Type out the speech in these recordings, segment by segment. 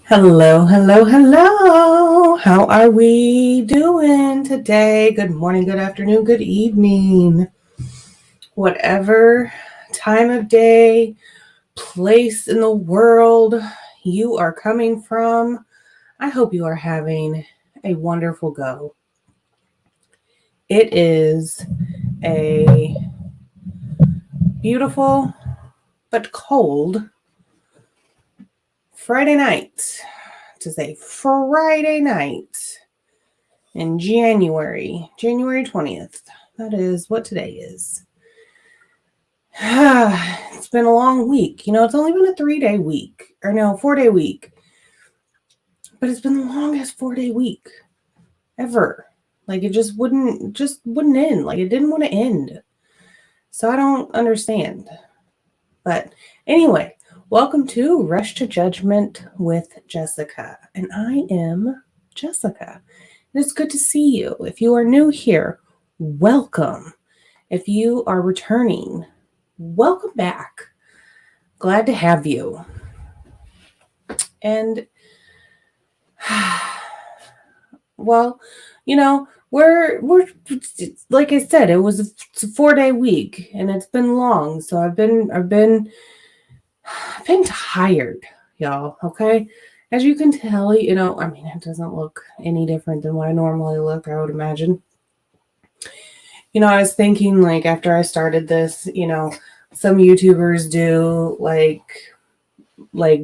Hello, hello, hello. How are we doing today? Good morning, good afternoon, good evening. Whatever time of day, place in the world you are coming from, I hope you are having a wonderful go. It is a beautiful but cold Friday night. To say Friday night in January 20th. That is what today is. It's been a long week. It's only been a 3-day week. Or no, 4-day week. But it's been the longest 4-day week ever. Like it just wouldn't end. Like it didn't want to end. So I don't understand. But anyway, welcome to Rush to Judgment with Jessica. And I am Jessica. It's good to see you. If you are new here, welcome. If you are returning, welcome back. Glad to have you. And well, we're like I said, it's a 4-day week and it's been long, so I've been tired, y'all, okay? As you can tell, it doesn't look any different than what I normally look, I would imagine. I was thinking, like, after I started this, some YouTubers do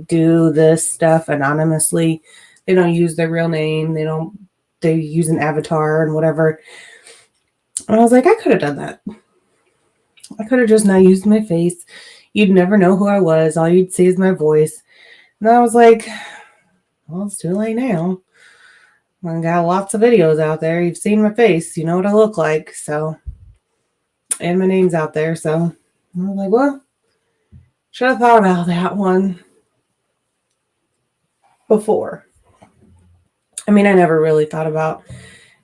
do this stuff anonymously. They don't use their real name. They use an avatar and whatever. And I was like, I could have done that. I could have just not used my face. You'd never know who I was. All you'd see is my voice. And I was like, well, it's too late now. I got lots of videos out there. You've seen my face. You know what I look like. So, and my name's out there. So I was like, well, should have thought about that one before. I mean, I never really thought about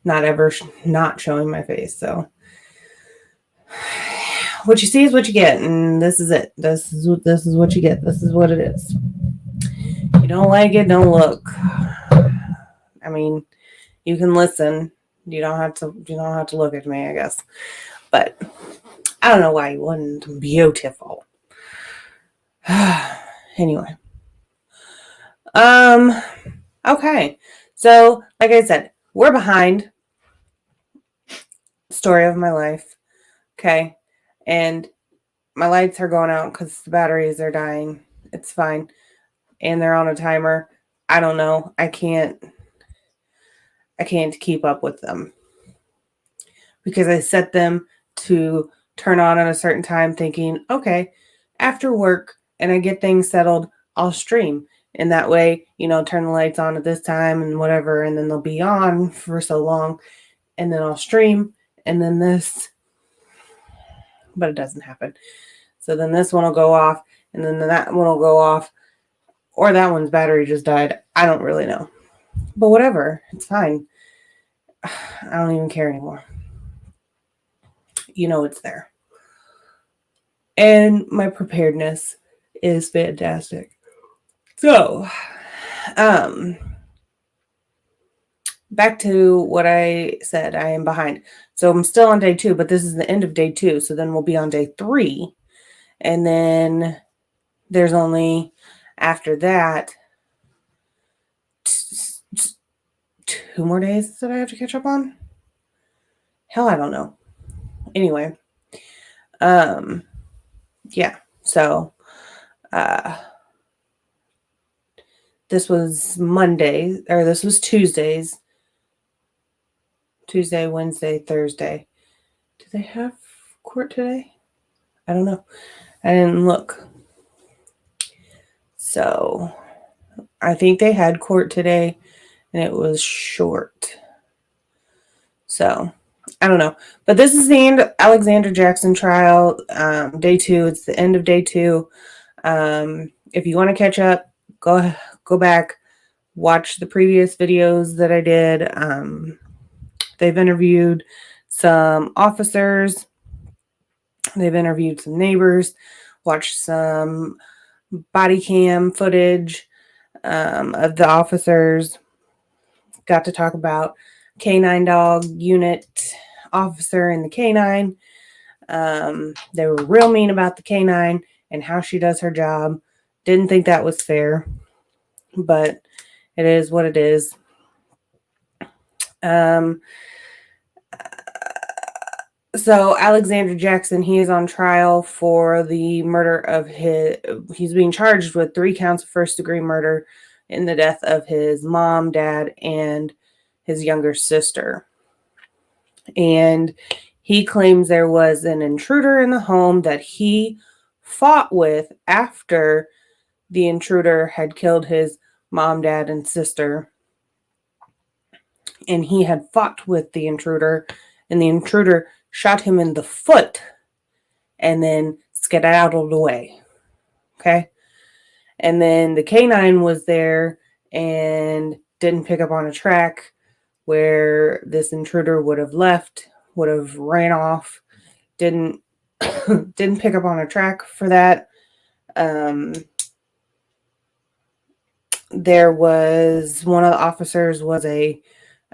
not showing my face. So what you see is what you get, and this is it. This is what you get. This is what it is. You don't like it, don't look. I mean, you can listen. You don't have to look at me, I guess. But I don't know why you wouldn't. Beautiful. Anyway. Okay. So, like I said, we're behind. Story of my life. Okay. And my lights are going out because the batteries are dying. It's fine. And they're on a timer. I don't know. I can't keep up with them. Because I set them to turn on at a certain time thinking, okay, after work and I get things settled, I'll stream. And that way, turn the lights on at this time and whatever, and then they'll be on for so long. And then I'll stream, and then this, but it doesn't happen. So then this one will go off, and then that one will go off, or that one's battery just died. I don't really know. But whatever, it's fine. I don't even care anymore. It's there. And my preparedness is fantastic. So, back to what I said, I am behind. So I'm still on day 2, but this is the end of day 2. So then we'll be on day 3. And then there's only, after that, 2 more days that I have to catch up on. Hell, I don't know. Anyway, yeah. So, this was Monday, or this was Tuesdays. Tuesday, Wednesday, Thursday. Do they have court today? I don't know. I didn't look. So, I think they had court today, and it was short. So, I don't know. But this is the end of Alexander Jackson trial, day 2. It's the end of day 2. If you want to catch up, go back, watch the previous videos that I did. They've interviewed some officers. They've interviewed some neighbors, watched some body cam footage. of the officers got to talk about canine dog unit officer and the canine. They were real mean about the canine and how she does her job. Didn't think that was fair, but it is what it is. So Alexander Jackson, he is on trial for the murder of he's being charged with 3 counts of first-degree murder in the death of his mom, dad, and his younger sister. And he claims there was an intruder in the home that he fought with after the intruder had killed his mom, dad, and sister. And he had fought with the intruder, and the intruder shot him in the foot and then skedaddled away. Okay? And then the canine was there and didn't pick up on a track where this intruder would have left, would have ran off, didn't pick up on a track for that. There was one of the officers was a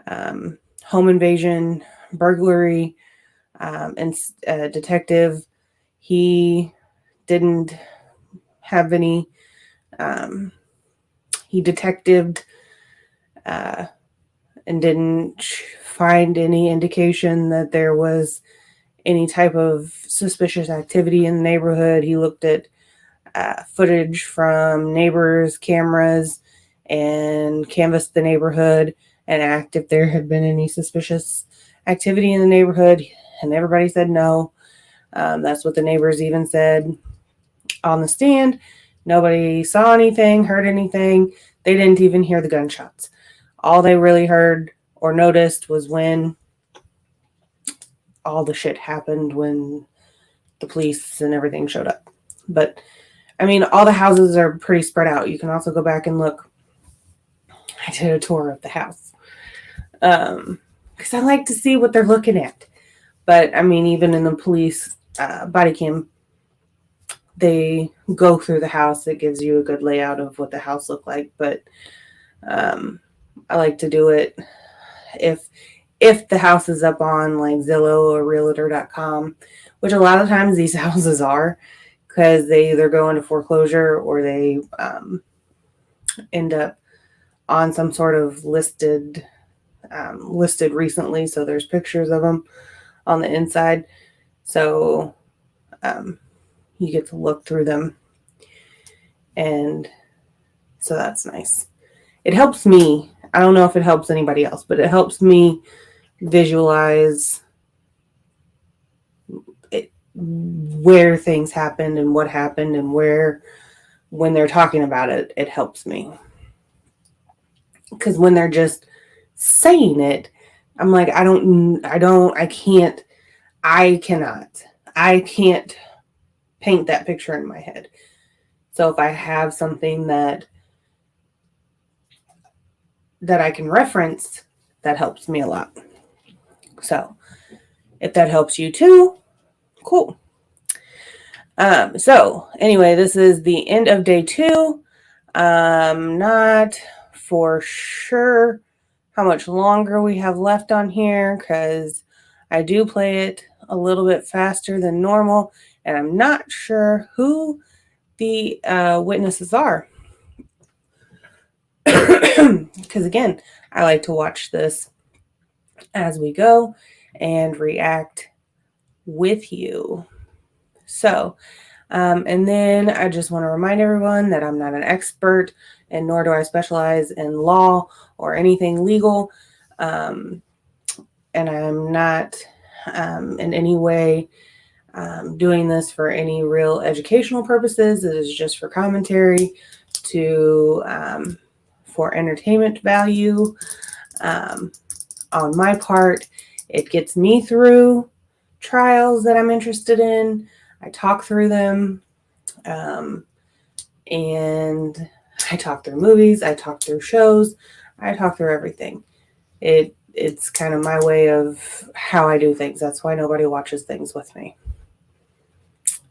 home invasion, burglary, and detective. He didn't have any. He detectived and didn't find any indication that there was any type of suspicious activity in the neighborhood. He looked at footage from neighbors' cameras and canvassed the neighborhood and asked if there had been any suspicious activity in the neighborhood, and everybody said no. That's what the neighbors even said on the stand. Nobody saw anything, heard anything. They didn't even hear the gunshots. All they really heard or noticed was when all the shit happened, when the police and everything showed up. But, I mean, all the houses are pretty spread out. You can also go back and look. I did a tour of the house. Because I like to see what they're looking at. But, I mean, even in the police body cam, they go through the house. It gives you a good layout of what the house looked like. But I like to do it if the house is up on like Zillow or Realtor.com, which a lot of times these houses are, because they either go into foreclosure or they end up on some sort of listed recently. So there's pictures of them on the inside. So you get to look through them. And so that's nice. It helps me. I don't know if it helps anybody else, but it helps me visualize where things happened and what happened and where, when they're talking about it, it helps me. Because when they're just saying it, I'm like, I can't paint that picture in my head. So if I have something that I can reference, that helps me a lot. So if that helps you too, cool. So anyway, this is the end of day 2. Not for sure how much longer we have left on here, because I do play it a little bit faster than normal, and I'm not sure who the witnesses are. Because again, I like to watch this as we go and react with you. So, and then I just want to remind everyone that I'm not an expert, and nor do I specialize in law or anything legal. And I'm not in any way doing this for any real educational purposes. It is just for commentary, for entertainment value on my part. It gets me through trials that I'm interested in. I talk through them, and I talk through movies, I talk through shows, I talk through everything. It's kind of my way of how I do things. That's why nobody watches things with me.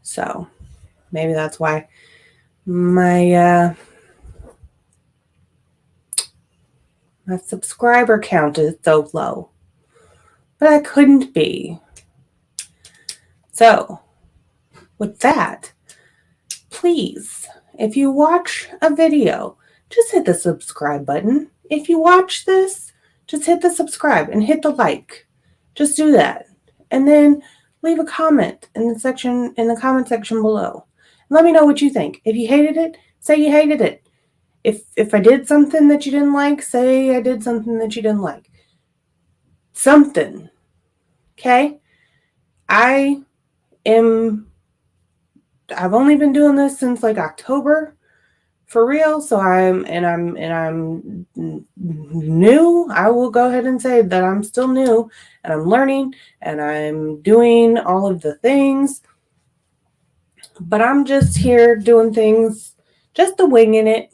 So maybe that's why my My subscriber count is so low. But I couldn't be. So, with that, please, if you watch a video, just hit the subscribe button. If you watch this, just hit the subscribe and hit the like. Just do that. And then leave a comment in the comment section below. Let me know what you think. If you hated it, say you hated it. If I did something that you didn't like, say I did something that you didn't like. Something. Okay? I am I've only been doing this since like October for real. So I'm new. I will go ahead and say that I'm still new and I'm learning and I'm doing all of the things, but I'm just here doing things just the winging it,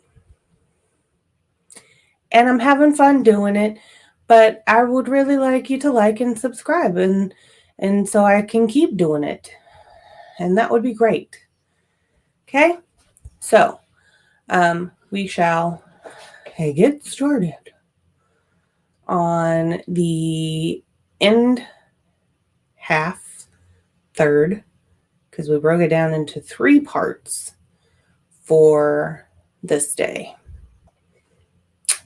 and I'm having fun doing it. But I would really like you to like and subscribe, and so I can keep doing it, and that would be great. Okay, so we shall get started on the end half, third, because we broke it down into three parts for this day.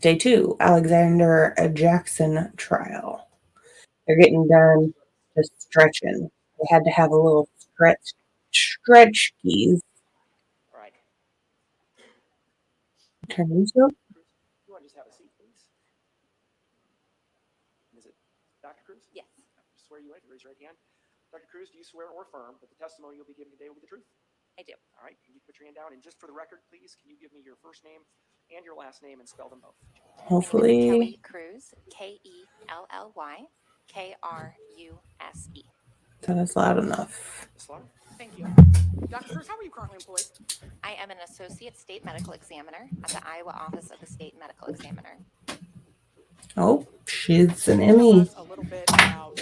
Day 2, Alexander Jackson trial. They're getting done just stretching. They had to have a little stretch keys. Right. Turn these up. You want to just have a seat, please? Is it Dr. Cruz? Yes. I swear you right. Raise your right hand. Dr. Cruz, do you swear or affirm that the testimony you'll be giving today will be the truth? I do. All right. Can you put your hand down? And just for the record, please, can you give me your first name and your last name and spell them both? Hopefully. Kelly Cruz, KELLY, KRUSE. That is loud enough. Ms. Slaughter? Thank you. Dr. Cruz, how are you currently employed? I am an associate state medical examiner at the Iowa Office of the State Medical Examiner. Oh, she's an Tell Emmy. us a little bit about,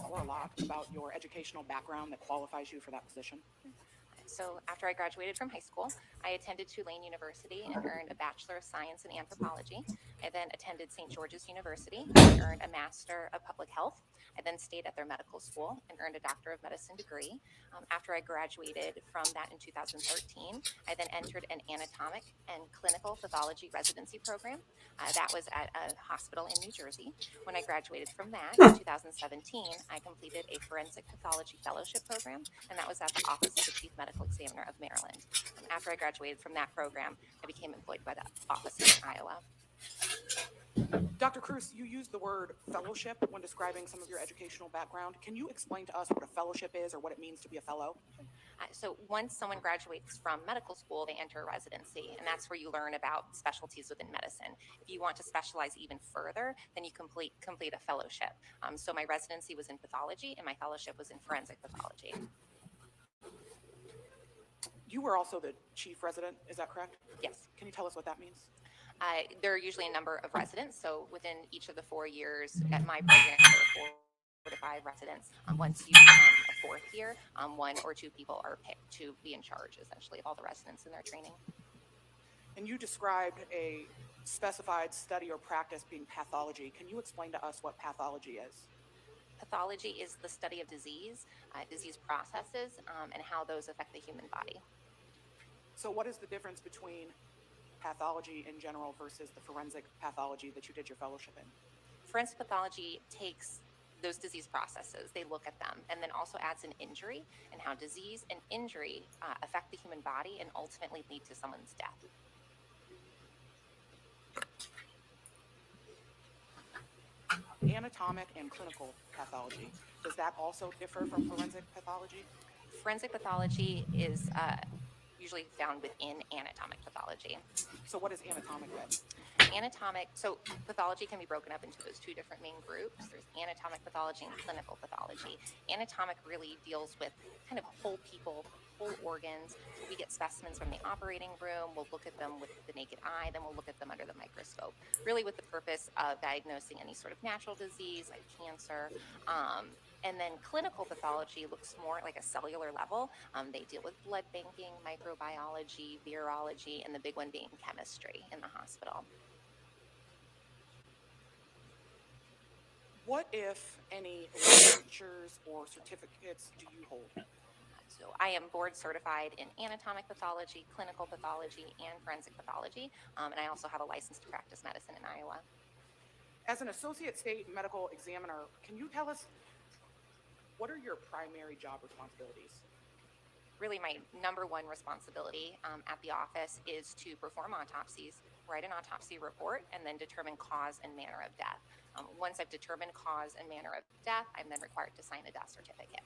or a lot, about your educational background that qualifies you for that position. So after I graduated from high school, I attended Tulane University and earned a Bachelor of Science in Anthropology. I then attended St. George's University and earned a Master of Public Health. I then stayed at their medical school and earned a Doctor of Medicine degree. After I graduated from that in 2013, I then entered an anatomic and clinical pathology residency program. That was at a hospital in New Jersey. When I graduated from that in 2017, I completed a forensic pathology fellowship program, and that was at the Office of the Chief Medical Examiner of Maryland. After I graduated from that program, I became employed by the office in Iowa. Dr. Cruz, you used the word fellowship when describing some of your educational background. Can you explain to us what a fellowship is or what it means to be a fellow? So once someone graduates from medical school, they enter a residency, and that's where you learn about specialties within medicine. If you want to specialize even further, then you complete a fellowship. So my residency was in pathology, and my fellowship was in forensic pathology. You were also the chief resident, is that correct? Yes. Can you tell us what that means? There are usually a number of residents. So within each of the 4 years at my program, there are 4 to 5 residents. Once you become a fourth year, 1 or 2 people are picked to be in charge, essentially, of all the residents in their training. And you described a specified study or practice being pathology. Can you explain to us what pathology is? Pathology is the study of disease processes, and how those affect the human body. So what is the difference between pathology in general versus the forensic pathology that you did your fellowship in? Forensic pathology takes those disease processes, they look at them, and then also adds an injury and how disease and injury affect the human body and ultimately lead to someone's death. Anatomic and clinical pathology, does that also differ from forensic pathology? Forensic pathology is usually found within anatomic pathology. So what is anatomic then? So pathology can be broken up into those 2 different main groups. There's anatomic pathology and clinical pathology. Anatomic really deals with kind of whole people, whole organs. So we get specimens from the operating room, we'll look at them with the naked eye, then we'll look at them under the microscope, really with the purpose of diagnosing any sort of natural disease like cancer. And then clinical pathology looks more like a cellular level. They deal with blood banking, microbiology, virology, and the big one being chemistry in the hospital. What, if any, licensures or certificates do you hold? So I am board certified in anatomic pathology, clinical pathology, and forensic pathology. And I also have a license to practice medicine in Iowa. As an associate state medical examiner, can you tell us what are your primary job responsibilities? Really, my number one responsibility at the office is to perform autopsies, write an autopsy report, and then determine cause and manner of death. Once I've determined cause and manner of death, I'm then required to sign a death certificate.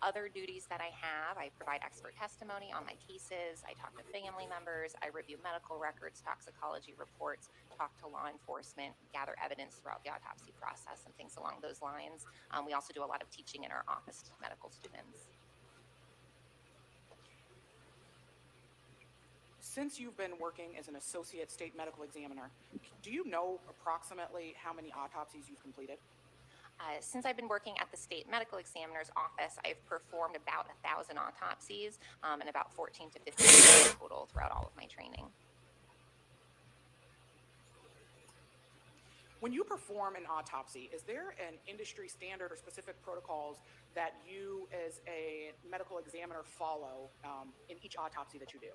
Other duties that I have, I provide expert testimony on my cases, I talk to family members, I review medical records, toxicology reports, talk to law enforcement, gather evidence throughout the autopsy process, and things along those lines. We also do a lot of teaching in our office to medical students. Since you've been working as an associate state medical examiner, do you know approximately how many autopsies you've completed? Since I've been working at the state medical examiner's office, I've performed about 1,000 autopsies and about 14 to 15 total throughout all of my training. When you perform an autopsy, is there an industry standard or specific protocols that you as a medical examiner follow in each autopsy that you do?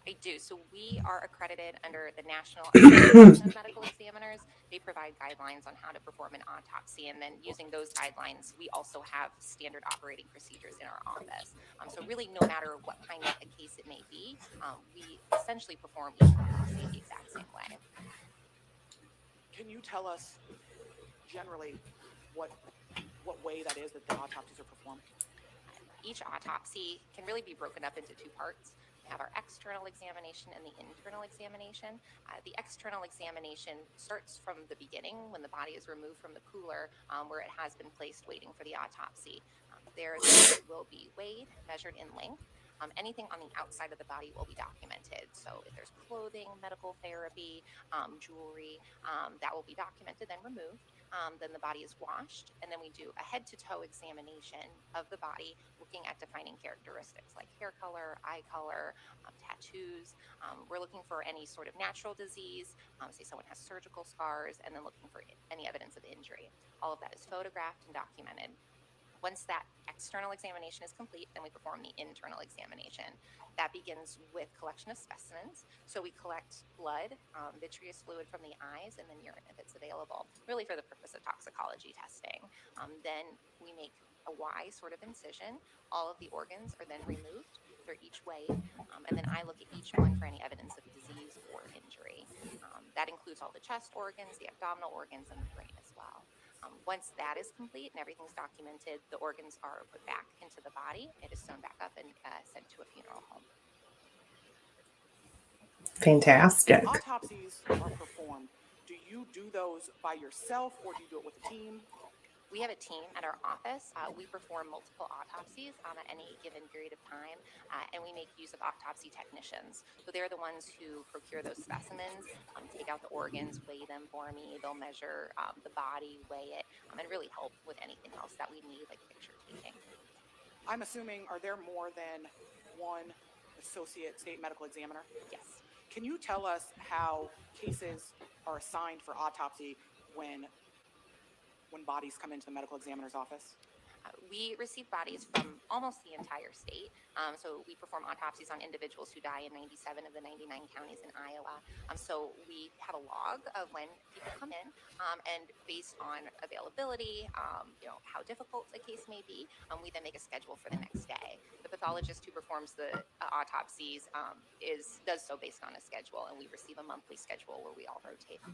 I do. So we are accredited under the National Association of Medical Examiners. They provide guidelines on how to perform an autopsy, and then using those guidelines, we also have standard operating procedures in our office. So really, no matter what kind of a case it may be, we essentially perform each autopsy the exact same way. Can you tell us generally what way that is that the autopsies are performed? Each autopsy can really be broken up into two parts. We have our external examination and the internal examination. The external examination starts from the beginning when the body is removed from the cooler where it has been placed waiting for the autopsy. There will be weighed, measured in length. Anything on the outside of the body will be documented. So if there's clothing, medical therapy, jewelry, that will be documented, then removed. Then the body is washed, and then we do a head-to-toe examination of the body, looking at defining characteristics like hair color, eye color, tattoos. We're looking for any sort of natural disease, say someone has surgical scars, and then looking for any evidence of injury. All of that is photographed and documented. Once that external examination is complete, then we perform the internal examination. That begins with collection of specimens. So we collect blood, vitreous fluid from the eyes, and then urine if it's available, really for the purpose of toxicology testing. Then we make a Y sort of incision. All of the organs are then removed. They're each weighed, and then I look at each one for any evidence of disease or injury. That includes all the chest organs, the abdominal organs, and the brain as well. Once that is complete and everything's documented, the organs are put back into the body. It is sewn back up and sent to a funeral home. Fantastic. Autopsies are performed. Do you do those by yourself or do you do it with a team? We have a team at our office. We perform multiple autopsies at any given period of time, and we make use of autopsy technicians. So they're the ones who procure those specimens, take out the organs, weigh them for me. They'll measure the body, weigh it, and really help with anything else that we need, like picture taking. I'm assuming, are there more than one associate state medical examiner? Yes. Can you tell us how cases are assigned for autopsy when bodies come into the medical examiner's office? We receive bodies from almost the entire state. So we perform autopsies on individuals who die in 97 of the 99 counties in Iowa. So we have a log of when people come in, and based on availability, how difficult a case may be, we then make a schedule for the next day. The pathologist who performs the autopsies does so based on a schedule, and we receive a monthly schedule where we all rotate.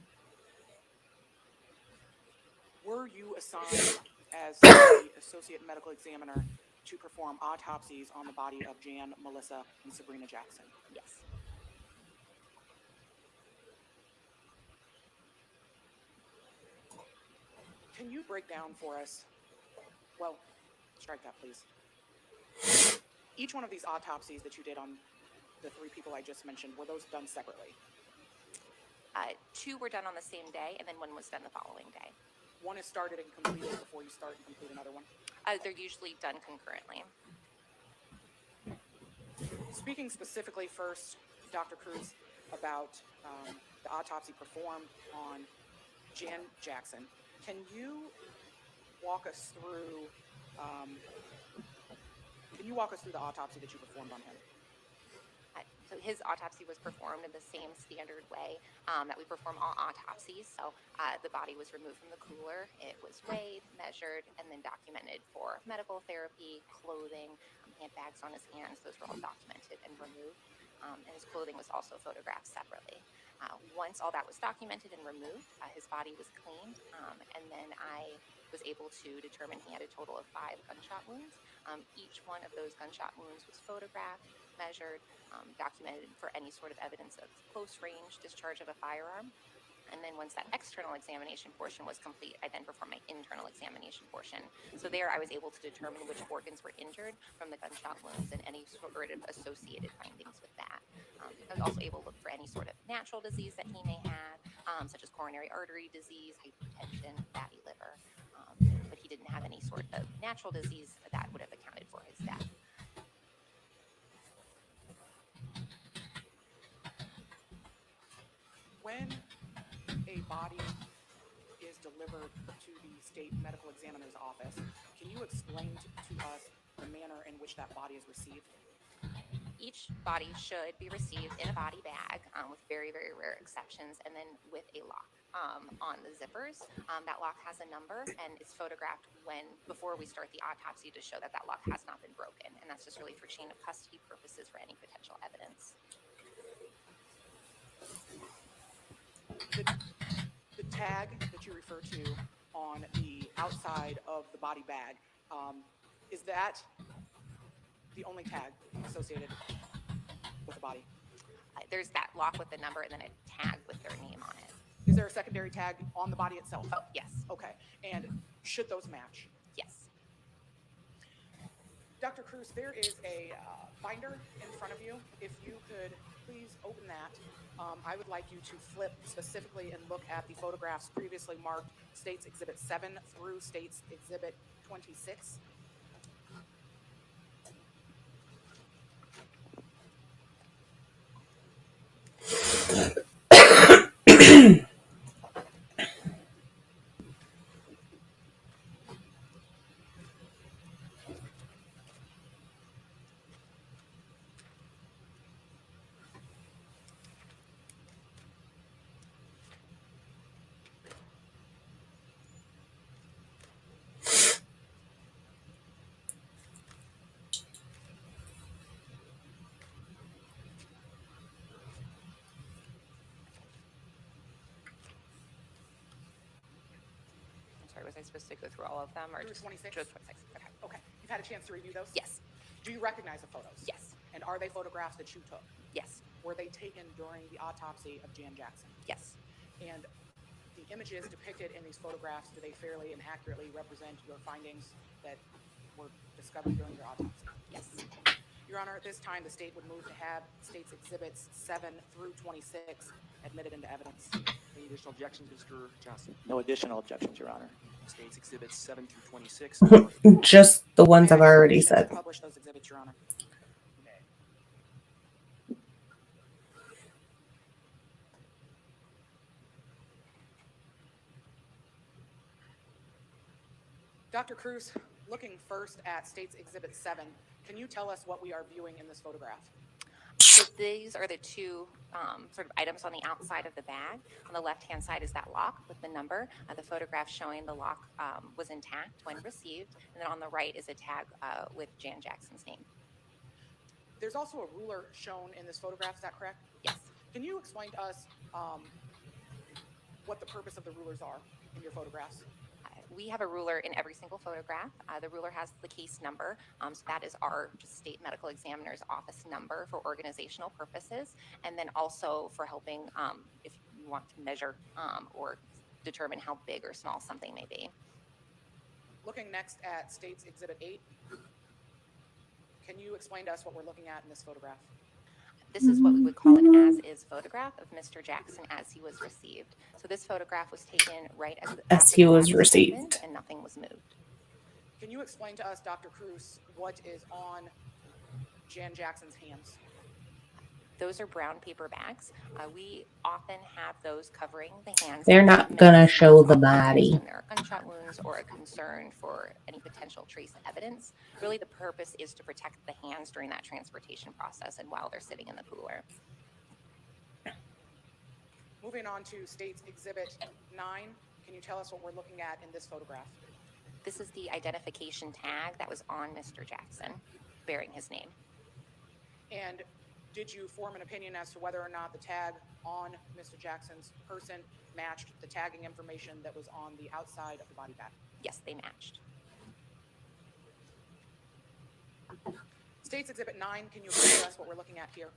Were you assigned as the associate medical examiner to perform autopsies on the body of Jan, Melissa, and Sabrina Jackson? Yes. Can you break down for us, well, strike that please. Each one of these autopsies that you did on the three people I just mentioned, were those done separately? 2 were done on the same day, and then 1 was done the following day. One is started and completed before you start and complete another one? They're usually done concurrently. Speaking specifically first, Dr. Cruz, about the autopsy performed on Jan Jackson, can you walk us through? Can you walk us through the autopsy that you performed on him? So his autopsy was performed in the same standard way that we perform all autopsies. So the body was removed from the cooler. It was weighed, measured, and then documented for medical therapy, clothing. He had bags on his hands. Those were all documented and removed. And his clothing was also photographed separately. Once all that was documented and removed, his body was cleaned. And then I was able to determine he had a total of 5 gunshot wounds. Each one of those gunshot wounds was photographed, measured, documented for any sort of evidence of close range discharge of a firearm. And then once that external examination portion was complete, I then performed my internal examination portion. So there I was able to determine which organs were injured from the gunshot wounds and any sort of associated findings with that. I was also able to look for any sort of natural disease that he may have, such as coronary artery disease, hypertension, fatty liver. But he didn't have any sort of natural disease that would have accounted for his death. When a body is delivered to the state medical examiner's office, can you explain to us the manner in which that body is received? Each body should be received in a body bag with very, very rare exceptions, and then with a lock on the zippers. That lock has a number and is photographed before we start the autopsy to show that that lock has not been broken. And that's just really for chain of custody purposes for any potential evidence. The tag that you refer to on the outside of the body bag, is that the only tag associated with the body? There's that lock with the number and then a tag with their name on it. Is there a secondary tag on the body itself? Oh, yes. Okay. And should those match? Yes. Dr. Cruz, there is a binder in front of you. If you could please open that. I would like you to flip specifically and look at the photographs previously marked States Exhibit 7 through States Exhibit 26. Was I supposed to go through all of them or Through just 26? just 26? Okay. Okay. You've had a chance to review those? Yes. Do you recognize the photos? Yes. And are they photographs that you took? Yes. Were they taken during the autopsy of Jan Jackson? Yes. And the images depicted in these photographs, do they fairly and accurately represent your findings that were discovered during your autopsy? Yes. Your Honor, at this time, the state would move to have States Exhibits 7 through 26 admitted into evidence. Any additional objections, Mr. Johnson? No additional objections, Your Honor. States Exhibits 7 through 26. Just the ones I've May I ask already permission to said. Publish those exhibits, Your Honor. Dr. Cruz, looking first at States Exhibit 7, can you tell us what we are viewing in this photograph? So these are the two sort of items on the outside of the bag. On the left-hand side is that lock with the number. The photograph showing the lock was intact when received. And then on the right is a tag with Jan Jackson's name. There's also a ruler shown in this photograph, is that correct? Yes. Can you explain to us what the purpose of the rulers are in your photographs? We have a ruler in every single photograph. The ruler has the case number. So that is our state medical examiner's office number for organizational purposes. And then also for helping if you want to measure or determine how big or small something may be. Looking next at States Exhibit 8, can you explain to us what we're looking at in this photograph? This is what we would call an as-is photograph of Mr. Jackson as he was received. So this photograph was taken right As he was received. And nothing was moved. Can you explain to us, Dr. Cruz, what is on Jan Jackson's hands? Those are brown paper bags. We often have those covering the hands. They're not gonna show the body. There are gunshot wounds or a concern for any potential trace evidence. Really, the purpose is to protect the hands during that transportation process and while they're sitting in the cooler. Moving on to State's Exhibit 9, can you tell us what we're looking at in this photograph? This is the identification tag that was on Mr. Jackson, bearing his name. And did you form an opinion as to whether or not the tag on Mr. Jackson's person matched the tagging information that was on the outside of the body bag? Yes, they matched. State's Exhibit 9, can you explain to us what we're looking at here?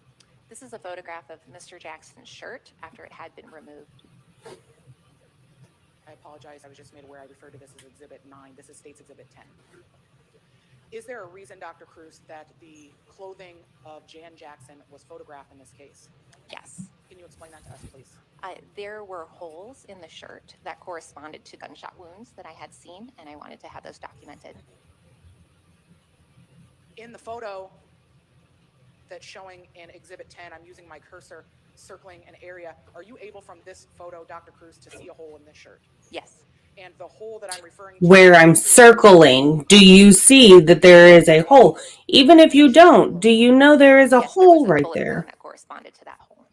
This is a photograph of Mr. Jackson's shirt after it had been removed. I apologize, I was just made aware I referred to this as Exhibit 9. This is State's Exhibit 10. Is there a reason, Dr. Cruz, that the clothing of Jan Jackson was photographed in this case? Yes. Can you explain that to us, please? There were holes in the shirt that corresponded to gunshot wounds that I had seen, and I wanted to have those documented. In the photo that's showing in Exhibit 10, I'm using my cursor circling an area. Are you able from this photo, Dr. Cruz, to see a hole in this shirt? Yes. And the hole that I'm referring to... Where I'm circling, do you see that there is a hole? Even if you don't, do you know there is a Yes, hole there was a right bullet wound there? that corresponded to that hole.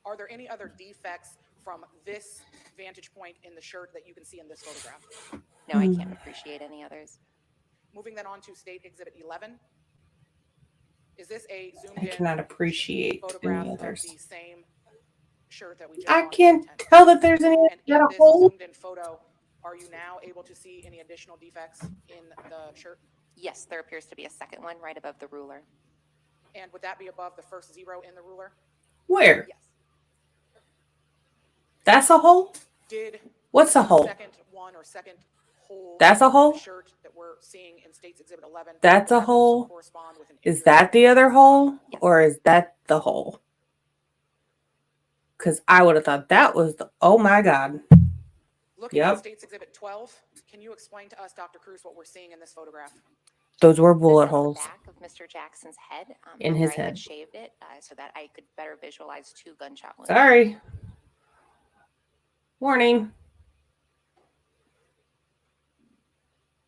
Are there any other defects from this vantage point in the shirt that you can see in this photograph? No, I can't appreciate any others. Moving then on to State Exhibit 11. Is this a I zoomed in cannot appreciate photograph any of others. the same shirt that we just I saw in can't Exhibit 10? tell that there's any And in got a this hole. zoomed in photo, are you now able to see any additional defects in the shirt? Yes, there appears to be a second one right above the ruler. And would that be above the first 0 in the ruler? Where? Yes. That's a hole? Did What's a the hole? second one or second hole That's a in hole? the shirt that we're seeing in State's Exhibit 11, That's would a that also hole? correspond with an Is injury? that the other hole? Yes. Or is that the hole? Because I would have thought that was the, oh my God. Looking at Yep. State's Exhibit 12, can you explain to us, Dr. Cruz, what we're seeing in this photograph? Those were This bullet is the holes. back of Mr. Jackson's head. In after his I head. had shaved it so that I could better visualize 2 gunshot wounds. Sorry. Warning.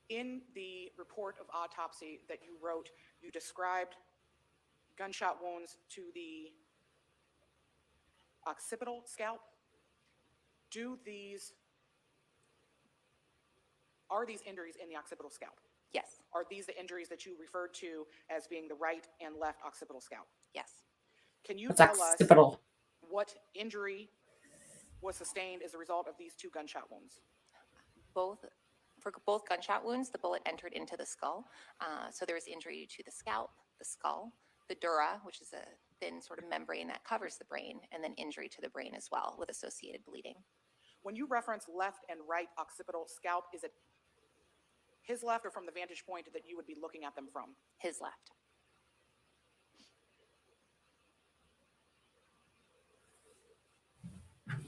In the report of autopsy that you wrote, you described gunshot wounds to the occipital scalp. Are these injuries in the occipital scalp? Yes. Are these the injuries that you referred to as being the right and left occipital scalp? Yes. Can you What's tell us occipital? what injury was sustained as a result of these 2 gunshot wounds? For both gunshot wounds, the bullet entered into the skull. So there was injury to the scalp, the skull, the dura, which is a thin sort of membrane that covers the brain, and then injury to the brain as well with associated bleeding. When you reference left and right occipital scalp, is it his left or from the vantage point that you would be looking at them from? His left.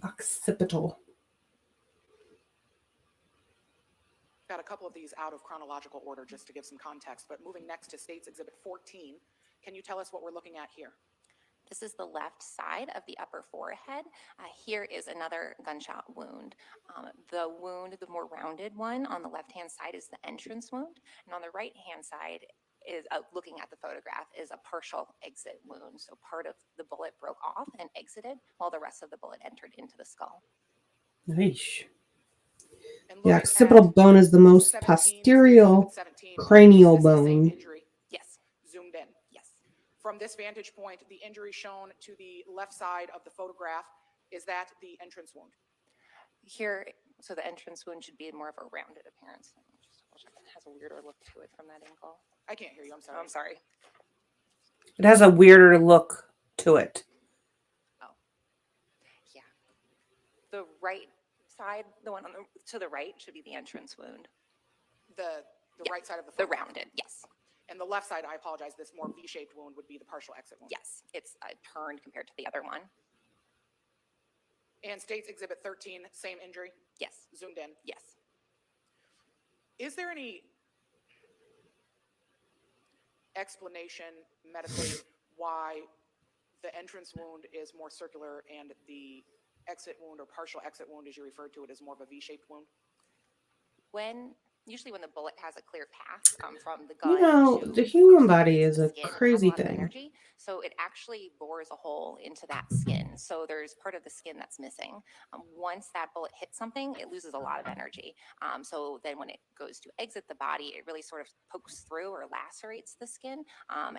Occipital. Got a couple of these out of chronological order just to give some context, but moving next to State's Exhibit 14, can you tell us what we're looking at here? This is the left side of the upper forehead. Here is another gunshot wound. The wound, the more rounded one on the left-hand side is the entrance wound, and on the right-hand side is, looking at the photograph, is a partial exit wound. So part of the bullet broke off and exited, while the rest of the bullet entered into the skull. Yeesh. And The looking occipital at bone is the most 17, posterior 17, cranial is this the same bone. injury Yes. zoomed in? Yes. From this vantage point, the injury shown to the left side of the photograph, is that the entrance wound? Here, so the entrance wound should be more of a rounded appearance. Let me just double check. It has a weirder look to it from that angle. I can't hear you, I'm Oh, sorry. I'm sorry. It has a weirder look to it. Oh, yeah. The right side, the one on to the right, should be the entrance wound. The Yeah. right side of the The photograph. rounded, yes. And the left side, I apologize, this more V-shaped wound would be the partial exit wound. Yes, it's turned compared to the other one. And State's Exhibit 13, same injury, Yes, zoomed in. yes. Is there any explanation medically why the entrance wound is more circular and the exit wound or partial exit wound, as you referred to it, is more of a V-shaped wound? Usually when the bullet has a clear path from the gun You know, to the human to body into is the a skin, it has a crazy lot of thing. energy, so it actually bores a hole into that skin. So there's part of the skin that's missing. Once that bullet hits something, it loses a lot of energy. So then when it goes to exit the body, it really sort of pokes through or lacerates the skin.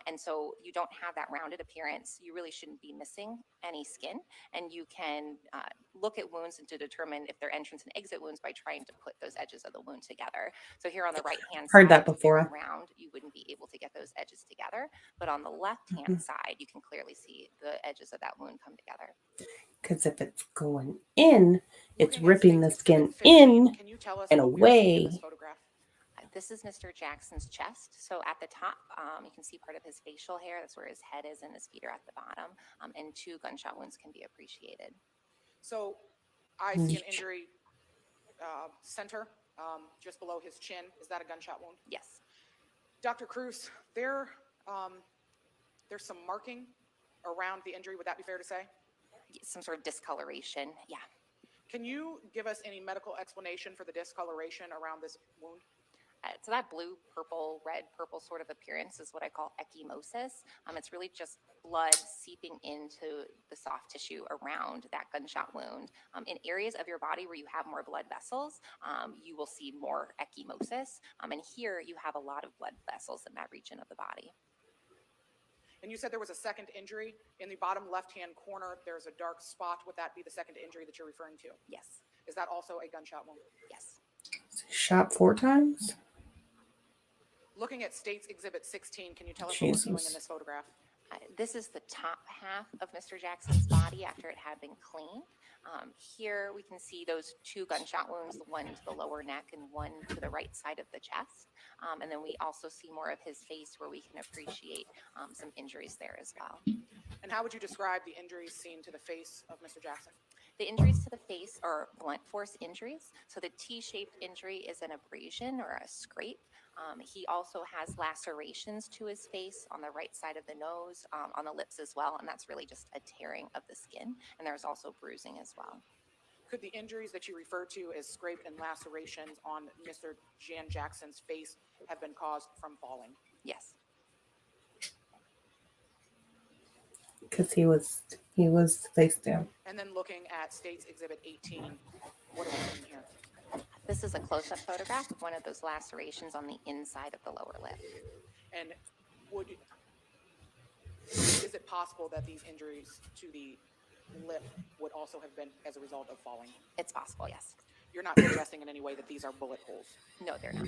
And so you don't have that rounded appearance. You really shouldn't be missing any skin. And you can look at wounds and to determine if they're entrance and exit wounds by trying to put those edges of the wound together. So here on the right-hand Heard side, that it's very before. round. You wouldn't be able to get those edges together. But on the left-hand side, you can clearly see the edges of that wound come together. Because if it's going in, it's Looking at ripping the State's skin Exhibit 15, in can you tell us and what we are seeing in this away. photograph? This is Mr. Jackson's chest. So at the top, you can see part of his facial hair. That's where his head is, and his feet are at the bottom. And 2 gunshot wounds can be appreciated. So I see an injury center just below his chin. Is that a gunshot wound? Yes. Dr. Cruz, there's some marking around the injury. Would that be fair to say? Some sort of discoloration. Yeah. Can you give us any medical explanation for the discoloration around this wound? So that blue, purple, red, purple sort of appearance is what I call ecchymosis. It's really just blood seeping into the soft tissue around that gunshot wound. In areas of your body where you have more blood vessels, you will see more ecchymosis. And here you have a lot of blood vessels in that region of the body. And you said there was a second injury in the bottom left-hand corner. There's a dark spot. Would that be the second injury that you're referring to? Yes. Is that also a gunshot wound? Yes. Shot 4 times? Looking at State's Exhibit 16, can you tell us what we're viewing in this photograph? This is the top half of Mr. Jackson's body after it had been cleaned. Here we can see those 2 gunshot wounds, one to the lower neck and one to the right side of the chest. And then we also see more of his face where we can appreciate some injuries there as well. And how would you describe the injuries seen to the face of Mr. Jackson? The injuries to the face are blunt force injuries. So the T-shaped injury is an abrasion or a scrape. He also has lacerations to his face on the right side of the nose, on the lips as well, and that's really just a tearing of the skin. And there's also bruising as well. Could the injuries that you refer to as scrape and lacerations on Mr. Jan Jackson's face have been caused from falling? Yes. Because he was face down. And then looking at State's Exhibit 18, what are we seeing here? This is a close-up photograph of one of those lacerations on the inside of the lower lip. And is it possible that these injuries to the lip would also have been as a result of falling? It's possible, yes. You're not suggesting in any way that these are bullet holes? No, they're not.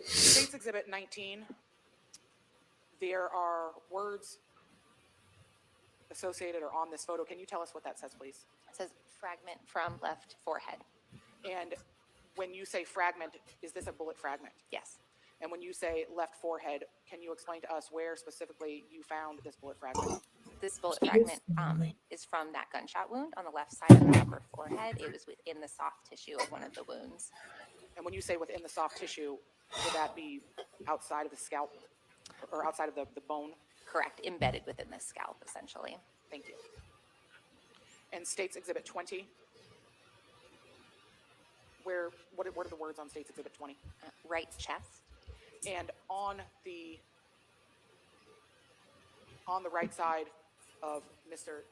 State's Exhibit 19, there are words associated or on this photo. Can you tell us what that says, please? It says fragment from left forehead. And when you say fragment, is this a bullet fragment? Yes. And when you say left forehead, can you explain to us where specifically you found this bullet fragment? This bullet fragment is from that gunshot wound on the left side of the upper forehead. It was within the soft tissue of one of the wounds. And when you say within the soft tissue, would that be outside of the scalp or outside of the bone? Correct. Embedded within the scalp, essentially. Thank you. And State's Exhibit 20, what are the words on State's Exhibit 20? Right chest. And on the right side of Mr.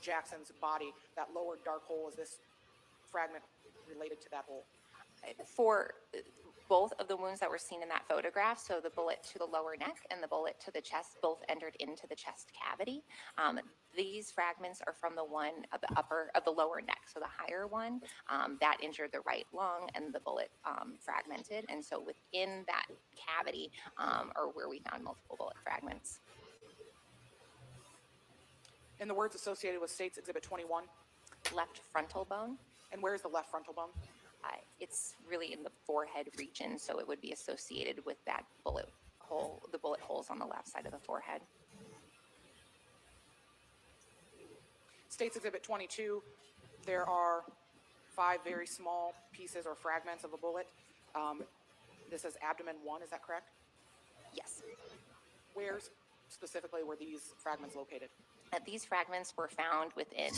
Jackson's body, that lower dark hole, is this fragment related to that hole? For both of the wounds that were seen in that photograph, so the bullet to the lower neck and the bullet to the chest both entered into the chest cavity. These fragments are from the one of the lower neck, so the higher one that injured the right lung, and the bullet fragmented. And so within that cavity are where we found multiple bullet fragments. And the words associated with State's Exhibit 21? Left frontal bone. And where is the left frontal bone? It's really in the forehead region, so it would be associated with that bullet hole, the bullet holes on the left side of the forehead. State's Exhibit 22, there are 5 very small pieces or fragments of a bullet. This is abdomen 1, is that correct? Yes. Where specifically were these fragments located? These fragments were found within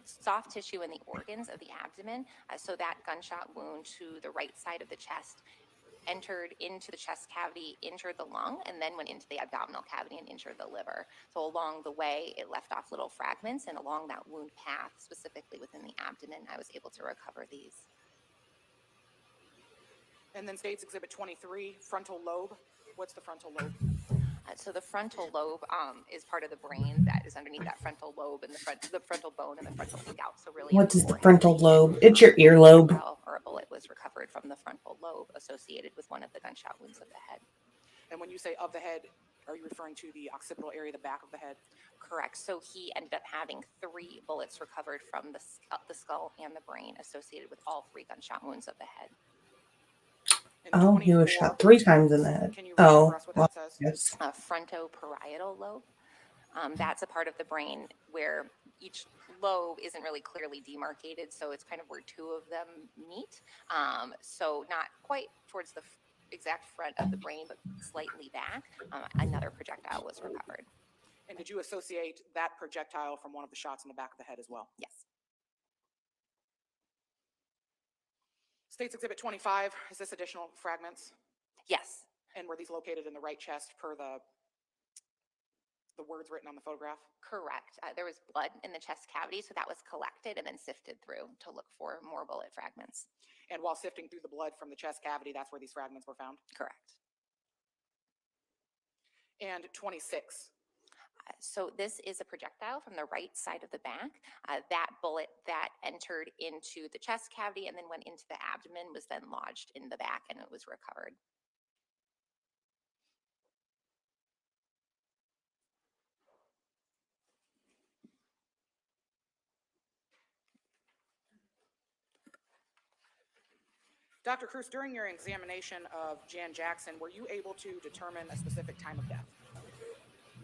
soft tissue in the organs of the abdomen, so that gunshot wound to the right side of the chest entered into the chest cavity, injured the lung, and then went into the abdominal cavity and injured the liver. So along the way, it left off little fragments, and along that wound path, specifically within the abdomen, I was able to recover these. And then State's Exhibit 23, frontal lobe. What's the frontal lobe? So the frontal lobe is part of the brain that is underneath that frontal lobe and the frontal bone and the frontal scalp. So really, What is the frontal lobe? It's your earlobe. Or a bullet was recovered from the frontal lobe associated with one of the gunshot wounds of the head. And when you say of the head, are you referring to the occipital area, the back of the head? Correct. So he ended up having 3 bullets recovered from the skull and the brain associated with all 3 gunshot wounds of the head. Oh, he was shot 3 times in the head. Can you read Oh, for us what that says? yes. Frontoparietal lobe. That's a part of the brain where each lobe isn't really clearly demarcated, so it's kind of where 2 of them meet. So not quite towards the exact front of the brain, but slightly back. Another projectile was recovered. And did you associate that projectile from one of the shots in the back of the head as well? Yes. State's Exhibit 25, is this additional fragments? Yes. And were these located in the right chest per the words written on the photograph? Correct. There was blood in the chest cavity, so that was collected and then sifted through to look for more bullet fragments. And while sifting through the blood from the chest cavity, that's where these fragments were found? Correct. And 26. So this is a projectile from the right side of the back. That bullet that entered into the chest cavity and then went into the abdomen was then lodged in the back, and it was recovered. Dr. Cruz, during your examination of Jan Jackson, were you able to determine a specific time of death?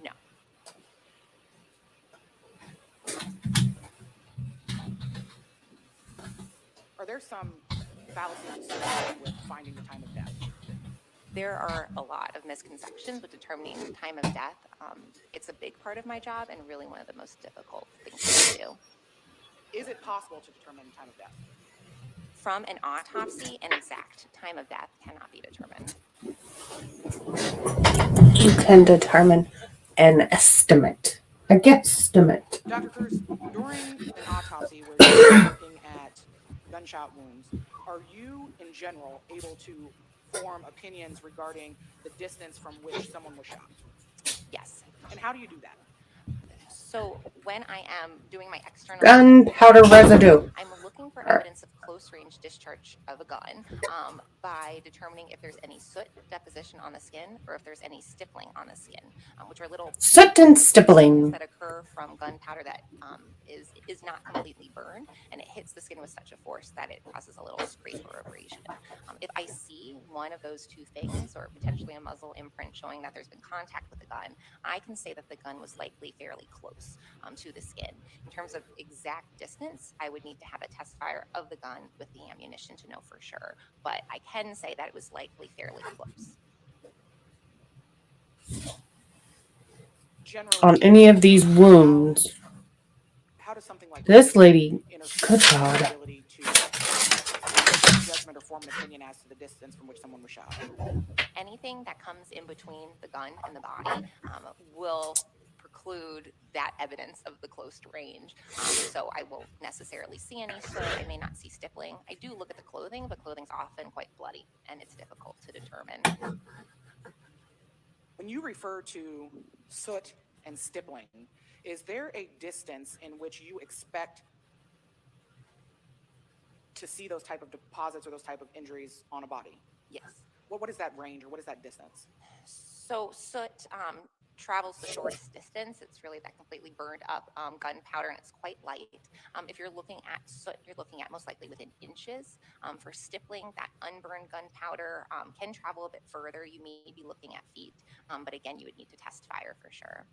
No. Are there some fallacies associated with finding the time of death? There are a lot of misconceptions with determining time of death. It's a big part of my job and really one of the most difficult things to do. Is it possible to determine time of death? From an autopsy, an exact time of death cannot be determined. You can determine an estimate, a guesstimate. Dr. Cruz, during an autopsy where you're looking at gunshot wounds, are you in general able to form opinions regarding the distance from which someone was shot? Yes. And how do you do that? So when I am doing my external Gunpowder residue. I'm looking for evidence of close range discharge of a gun by determining if there's any soot deposition on the skin or if there's any stippling on the skin, which are little Soot and stippling that occur from gunpowder that is not completely burned, and it hits the skin with such a force that it causes a little scrape or abrasion. If I see one of those 2 things, or potentially a muzzle imprint showing that there's been contact with the gun, I can say that the gun was likely fairly close to the skin. In terms of exact distance, I would need to have a test fire of the gun with the ammunition to know for sure, but I can say that it was likely fairly close. Generally, on any of these wounds. how does something like This lady, interfere good with your God. ability to judgment or form an opinion as to the distance from which someone was shot? Anything that comes in between the gun and the body will preclude that evidence of the close range. So I won't necessarily see any soot. I may not see stippling. I do look at the clothing, but clothing's often quite bloody, and it's difficult to determine. When you refer to soot and stippling, is there a distance in which you expect to see those type of deposits or those type of injuries on a body? Yes. What is that range, or what is that distance? So soot travels the shortest distance. It's really that completely burned up gunpowder, and it's quite light. If you're looking at soot, you're looking at most likely within inches. For stippling, that unburned gunpowder can travel a bit further. You may be looking at feet, but again, you would need to test fire for sure.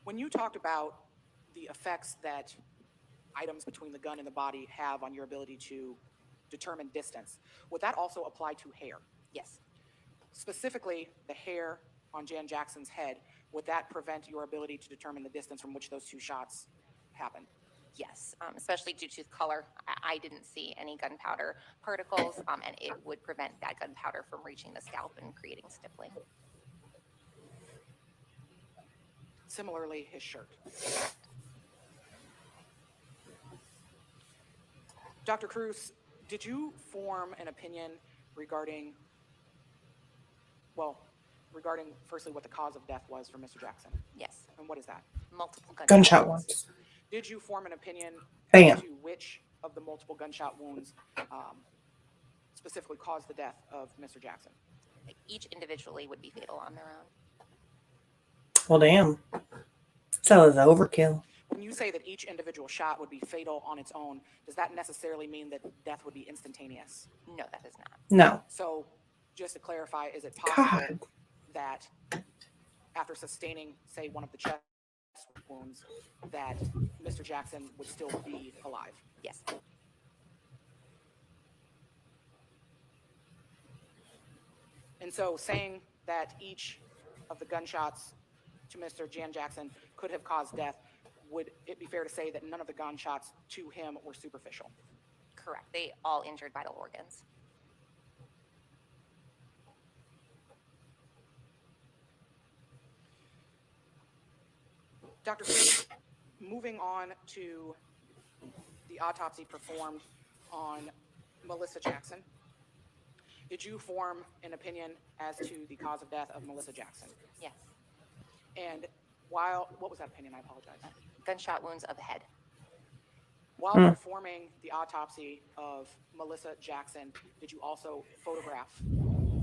When you talked about the effects that items between the gun and the body have on your ability to determine distance, would that also apply to hair? Yes. Specifically, the hair on Jan Jackson's head. would that prevent your ability to determine the distance from which those two shots happened? Yes, especially due to color. I didn't see any gunpowder particles, and it would prevent that gunpowder from reaching the scalp and creating stippling. Similarly, his shirt. Dr. Cruz, did you form an opinion regarding firstly what the cause of death was for Mr. Jackson? Yes, And what is that? multiple Gunshot wounds. wounds. Did you form an opinion Bam. as to which of the multiple gunshot wounds specifically caused the death of Mr. Jackson? Each individually would be fatal on their own. Well, damn. So it's overkill. When you say that each individual shot would be fatal on its own, does that necessarily mean that death would be instantaneous? No, that is not. No. So, just to clarify, is it possible God. that after sustaining, say, one of the chest wounds, that Mr. Jackson would still be alive? Yes. And so saying that each of the gunshots to Mr. Jan Jackson could have caused death, would it be fair to say that none of the gunshots to him were superficial? Correct. They all injured vital organs. Dr. Cruz, moving on to the autopsy performed on Melissa Jackson, did you form an opinion as to the cause of death of Melissa Jackson? Yes. And what was that opinion? I apologize. Gunshot wounds of the head. While performing the autopsy of Melissa Jackson, did you also photograph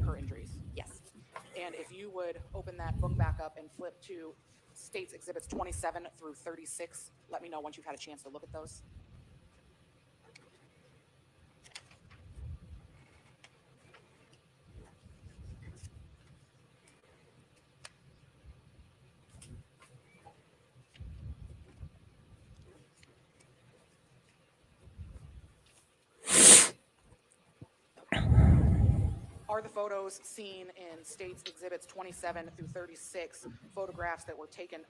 her injuries? Yes. And if you would open that book back up and flip to States Exhibits 27 through 36, let me know once you've had a chance to look at those. Are the photos seen in States Exhibits 27 through 36 photographs that were taken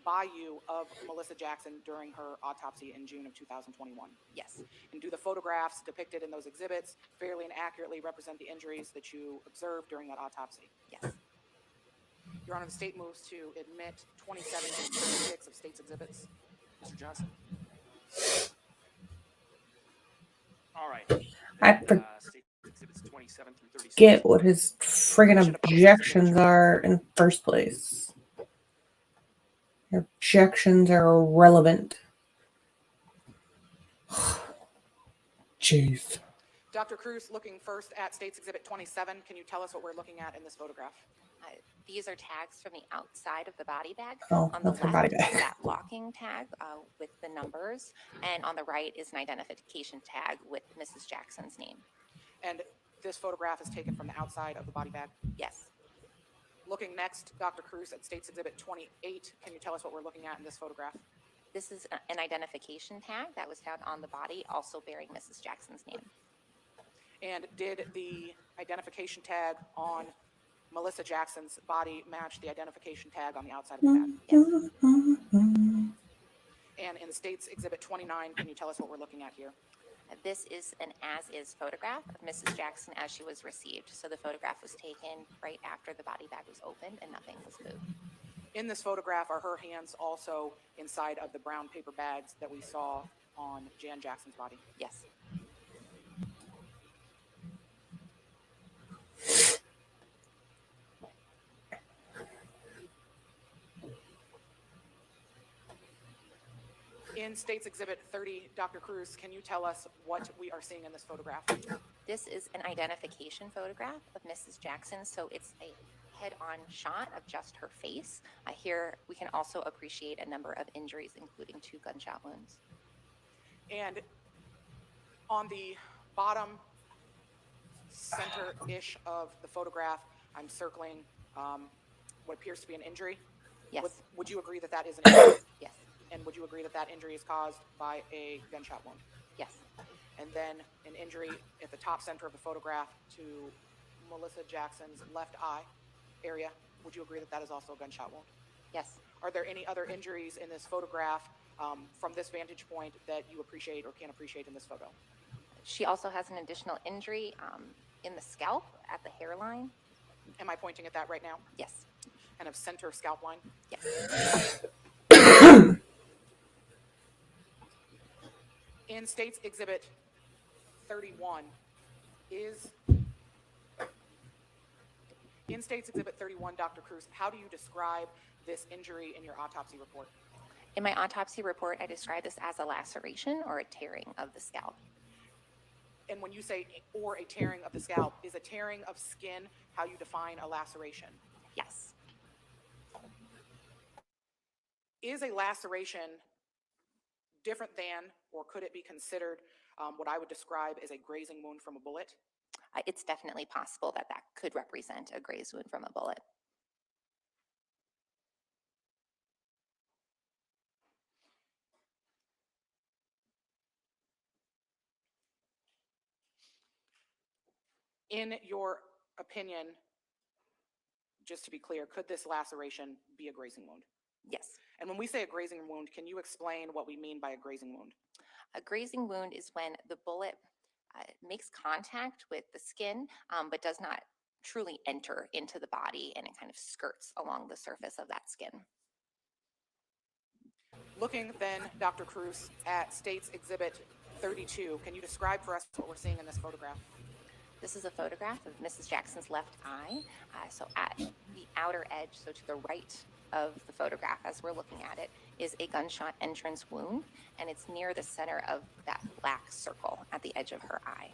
by you of Melissa Jackson during her autopsy in June of 2021? Yes. And do the photographs depicted in those exhibits fairly and accurately represent the injuries that you observed during that autopsy? Yes. Your Honor, the state moves to admit 27 and 36 of States Exhibits. Mr. Johnson? All right. I Then, State Exhibits 27 through 36. Get what his friggin' objections are in the first place. Your objections are irrelevant. Jeez. Dr. Cruz, looking first at States Exhibit 27, can you tell us what we're looking at in this photograph? These are tags from the outside of the body bag. Oh, On the that's her left body is bag. that locking tag with the numbers, and on the right is an identification tag with Mrs. Jackson's name. And this photograph is taken from the outside of the body bag? Yes. Looking next, Dr. Cruz, at States Exhibit 28, can you tell us what we're looking at in this photograph? This is an identification tag that was found on the body, also bearing Mrs. Jackson's name. And did the identification tag on Melissa Jackson's body match the identification tag on the outside of the bag? Yes. And in the States Exhibit 29, can you tell us what we're looking at here? This is an as-is photograph of Mrs. Jackson as she was received. So the photograph was taken right after the body bag was opened and nothing was moved. In this photograph, are her hands also inside of the brown paper bags that we saw on Jan Jackson's body? Yes. In States Exhibit 30, Dr. Cruz, can you tell us what we are seeing in this photograph? This is an identification photograph of Mrs. Jackson. So it's a head-on shot of just her face. Here we can also appreciate a number of injuries, including 2 gunshot wounds. And on the bottom center-ish of the photograph, I'm circling what appears to be an injury. Yes. Would you agree that that is an injury? Yes. And would you agree that that injury is caused by a gunshot wound? Yes. And then an injury at the top center of the photograph to Melissa Jackson's left eye area? Would you agree that that is also a gunshot wound? Yes. Are there any other injuries in this photograph from this vantage point that you appreciate or can't appreciate in this photo? She also has an additional injury in the scalp at the hairline. Am I pointing at that right now? Yes. Kind of center scalp line? Yes. In State's Exhibit 31 is in State's Exhibit 31, Dr. Cruz, how do you describe this injury in your autopsy report? In my autopsy report, I describe this as a laceration or a tearing of the scalp. And when you say or a tearing of the scalp, is a tearing of skin how you define a laceration? Yes. Is a laceration different than, or could it be considered what I would describe as a grazing wound from a bullet? It's definitely possible that that could represent a graze wound from a bullet. In your opinion, just to be clear, could this laceration be a grazing wound? Yes. And when we say a grazing wound, can you explain what we mean by a grazing wound? A grazing wound is when the bullet makes contact with the skin, but does not truly enter into the body, and it kind of skirts along the surface of that skin. Looking then, Dr. Cruz, at State's Exhibit 32, can you describe for us what we're seeing in this photograph? This is a photograph of Mrs. Jackson's left eye. So at the outer edge, so to the right of the photograph as we're looking at it, is a gunshot entrance wound, and it's near the center of that black circle at the edge of her eye.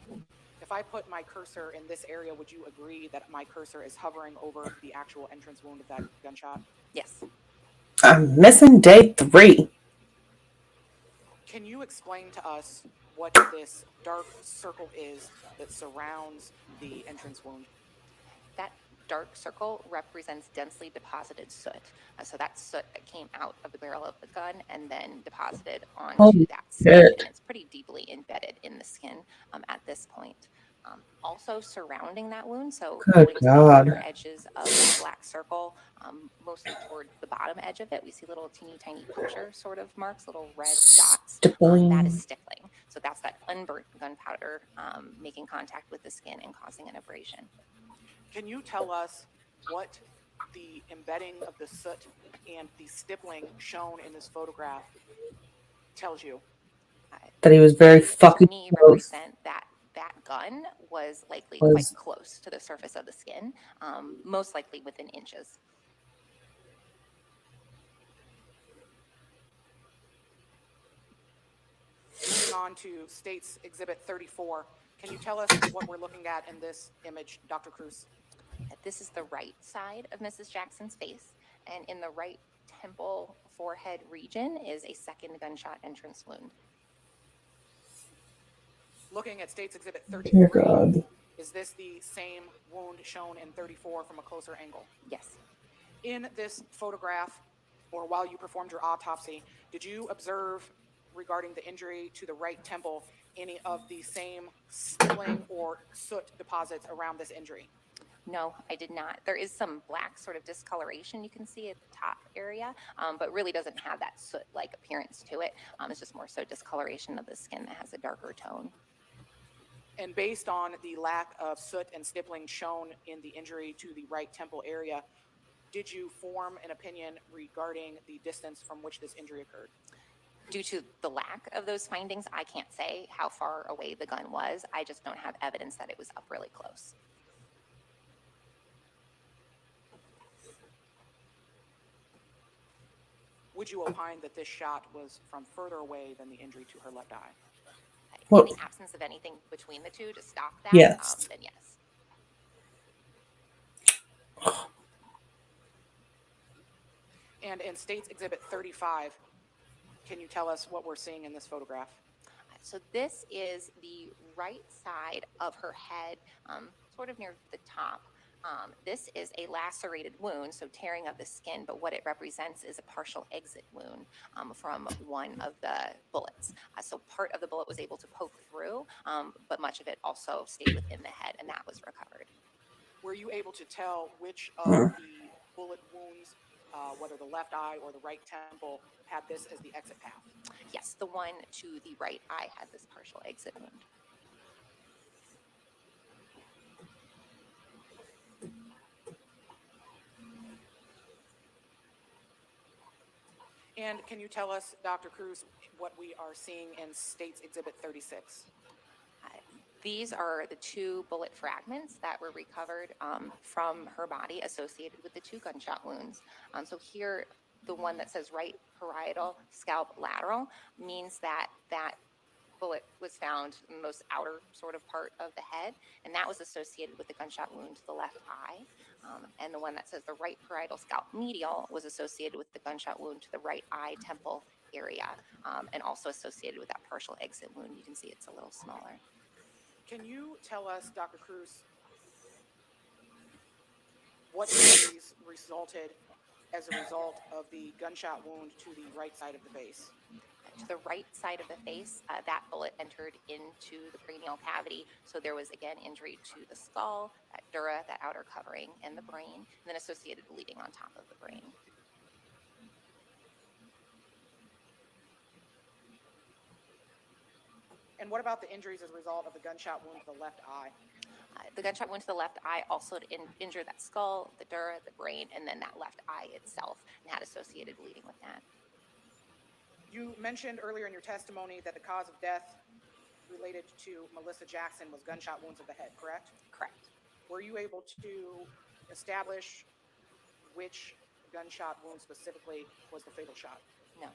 If I put my cursor in this area, would you agree that my cursor is hovering over the actual entrance wound of that gunshot? Yes. I'm missing day 3. Can you explain to us what this dark circle is that surrounds the entrance wound? That dark circle represents densely deposited soot. So that's soot that came out of the barrel of the gun and then deposited onto that skin. shit. And it's pretty deeply embedded in the skin at this point. Also surrounding that wound, so Good going to the God. outer edges of the black circle, mostly toward the bottom edge of it, we see little teeny tiny puncture sort of marks, little red dots. That is stippling. So that's that unburnt gunpowder making contact with the skin and causing an abrasion. Can you tell us what the embedding of the soot and the stippling shown in this photograph tells you? That he was very These, fucking to me, close. represent that gun was likely Was- quite close to the surface of the skin, most likely within inches. Moving on to State's Exhibit 34, can you tell us what we're looking at in this image, Dr. Cruz? This is the right side of Mrs. Jackson's face, and in the right temple forehead region is a second gunshot entrance wound. Looking at State's Exhibit Dear 33, God. is this the same wound shown in 34 from a closer angle? Yes. In this photograph, or while you performed your autopsy, did you observe regarding the injury to the right temple any of the same stippling or soot deposits around this injury? No, I did not. There is some black sort of discoloration you can see at the top area, but really doesn't have that soot-like appearance to it. It's just more so discoloration of the skin that has a darker tone. And based on the lack of soot and stippling shown in the injury to the right temple area, did you form an opinion regarding the distance from which this injury occurred? Due to the lack of those findings, I can't say how far away the gun was. I just don't have evidence that it was up really close. Would you opine that this shot was from further away than the injury to her left eye? Well- In the absence of anything between the two to stop that, Yes. then yes. And in State's Exhibit 35, can you tell us what we're seeing in this photograph? So this is the right side of her head, sort of near the top. This is a lacerated wound, so tearing of the skin, but what it represents is a partial exit wound from one of the bullets. So part of the bullet was able to poke through, but much of it also stayed within the head, and that was recovered. Were you able to tell which of the bullet wounds, whether the left eye or the right temple, had this as the exit path? Yes, the one to the right eye had this partial exit wound. And can you tell us, Dr. Cruz, what we are seeing in State's Exhibit 36? These are the 2 bullet fragments that were recovered from her body associated with the 2 gunshot wounds. So here, the one that says right parietal scalp lateral means that that bullet was found in the most outer sort of part of the head, and that was associated with the gunshot wound to the left eye. And the one that says the right parietal scalp medial was associated with the gunshot wound to the right eye temple area, and also associated with that partial exit wound. You can see it's a little smaller. Can you tell us, Dr. Cruz, what injuries resulted as a result of the gunshot wound to the right side of the face? To the right side of the face, that bullet entered into the cranial cavity. So there was, again, injury to the skull, that dura, that outer covering, and the brain, and then associated bleeding on top of the brain. And what about the injuries as a result of the gunshot wound to the left eye? The gunshot wound to the left eye also injured that skull, the dura, the brain, and then that left eye itself, and had associated bleeding with that. You mentioned earlier in your testimony that the cause of death related to Melissa Jackson was gunshot wounds of the head, correct? Correct. Were you able to establish which gunshot wound specifically was the fatal shot? No.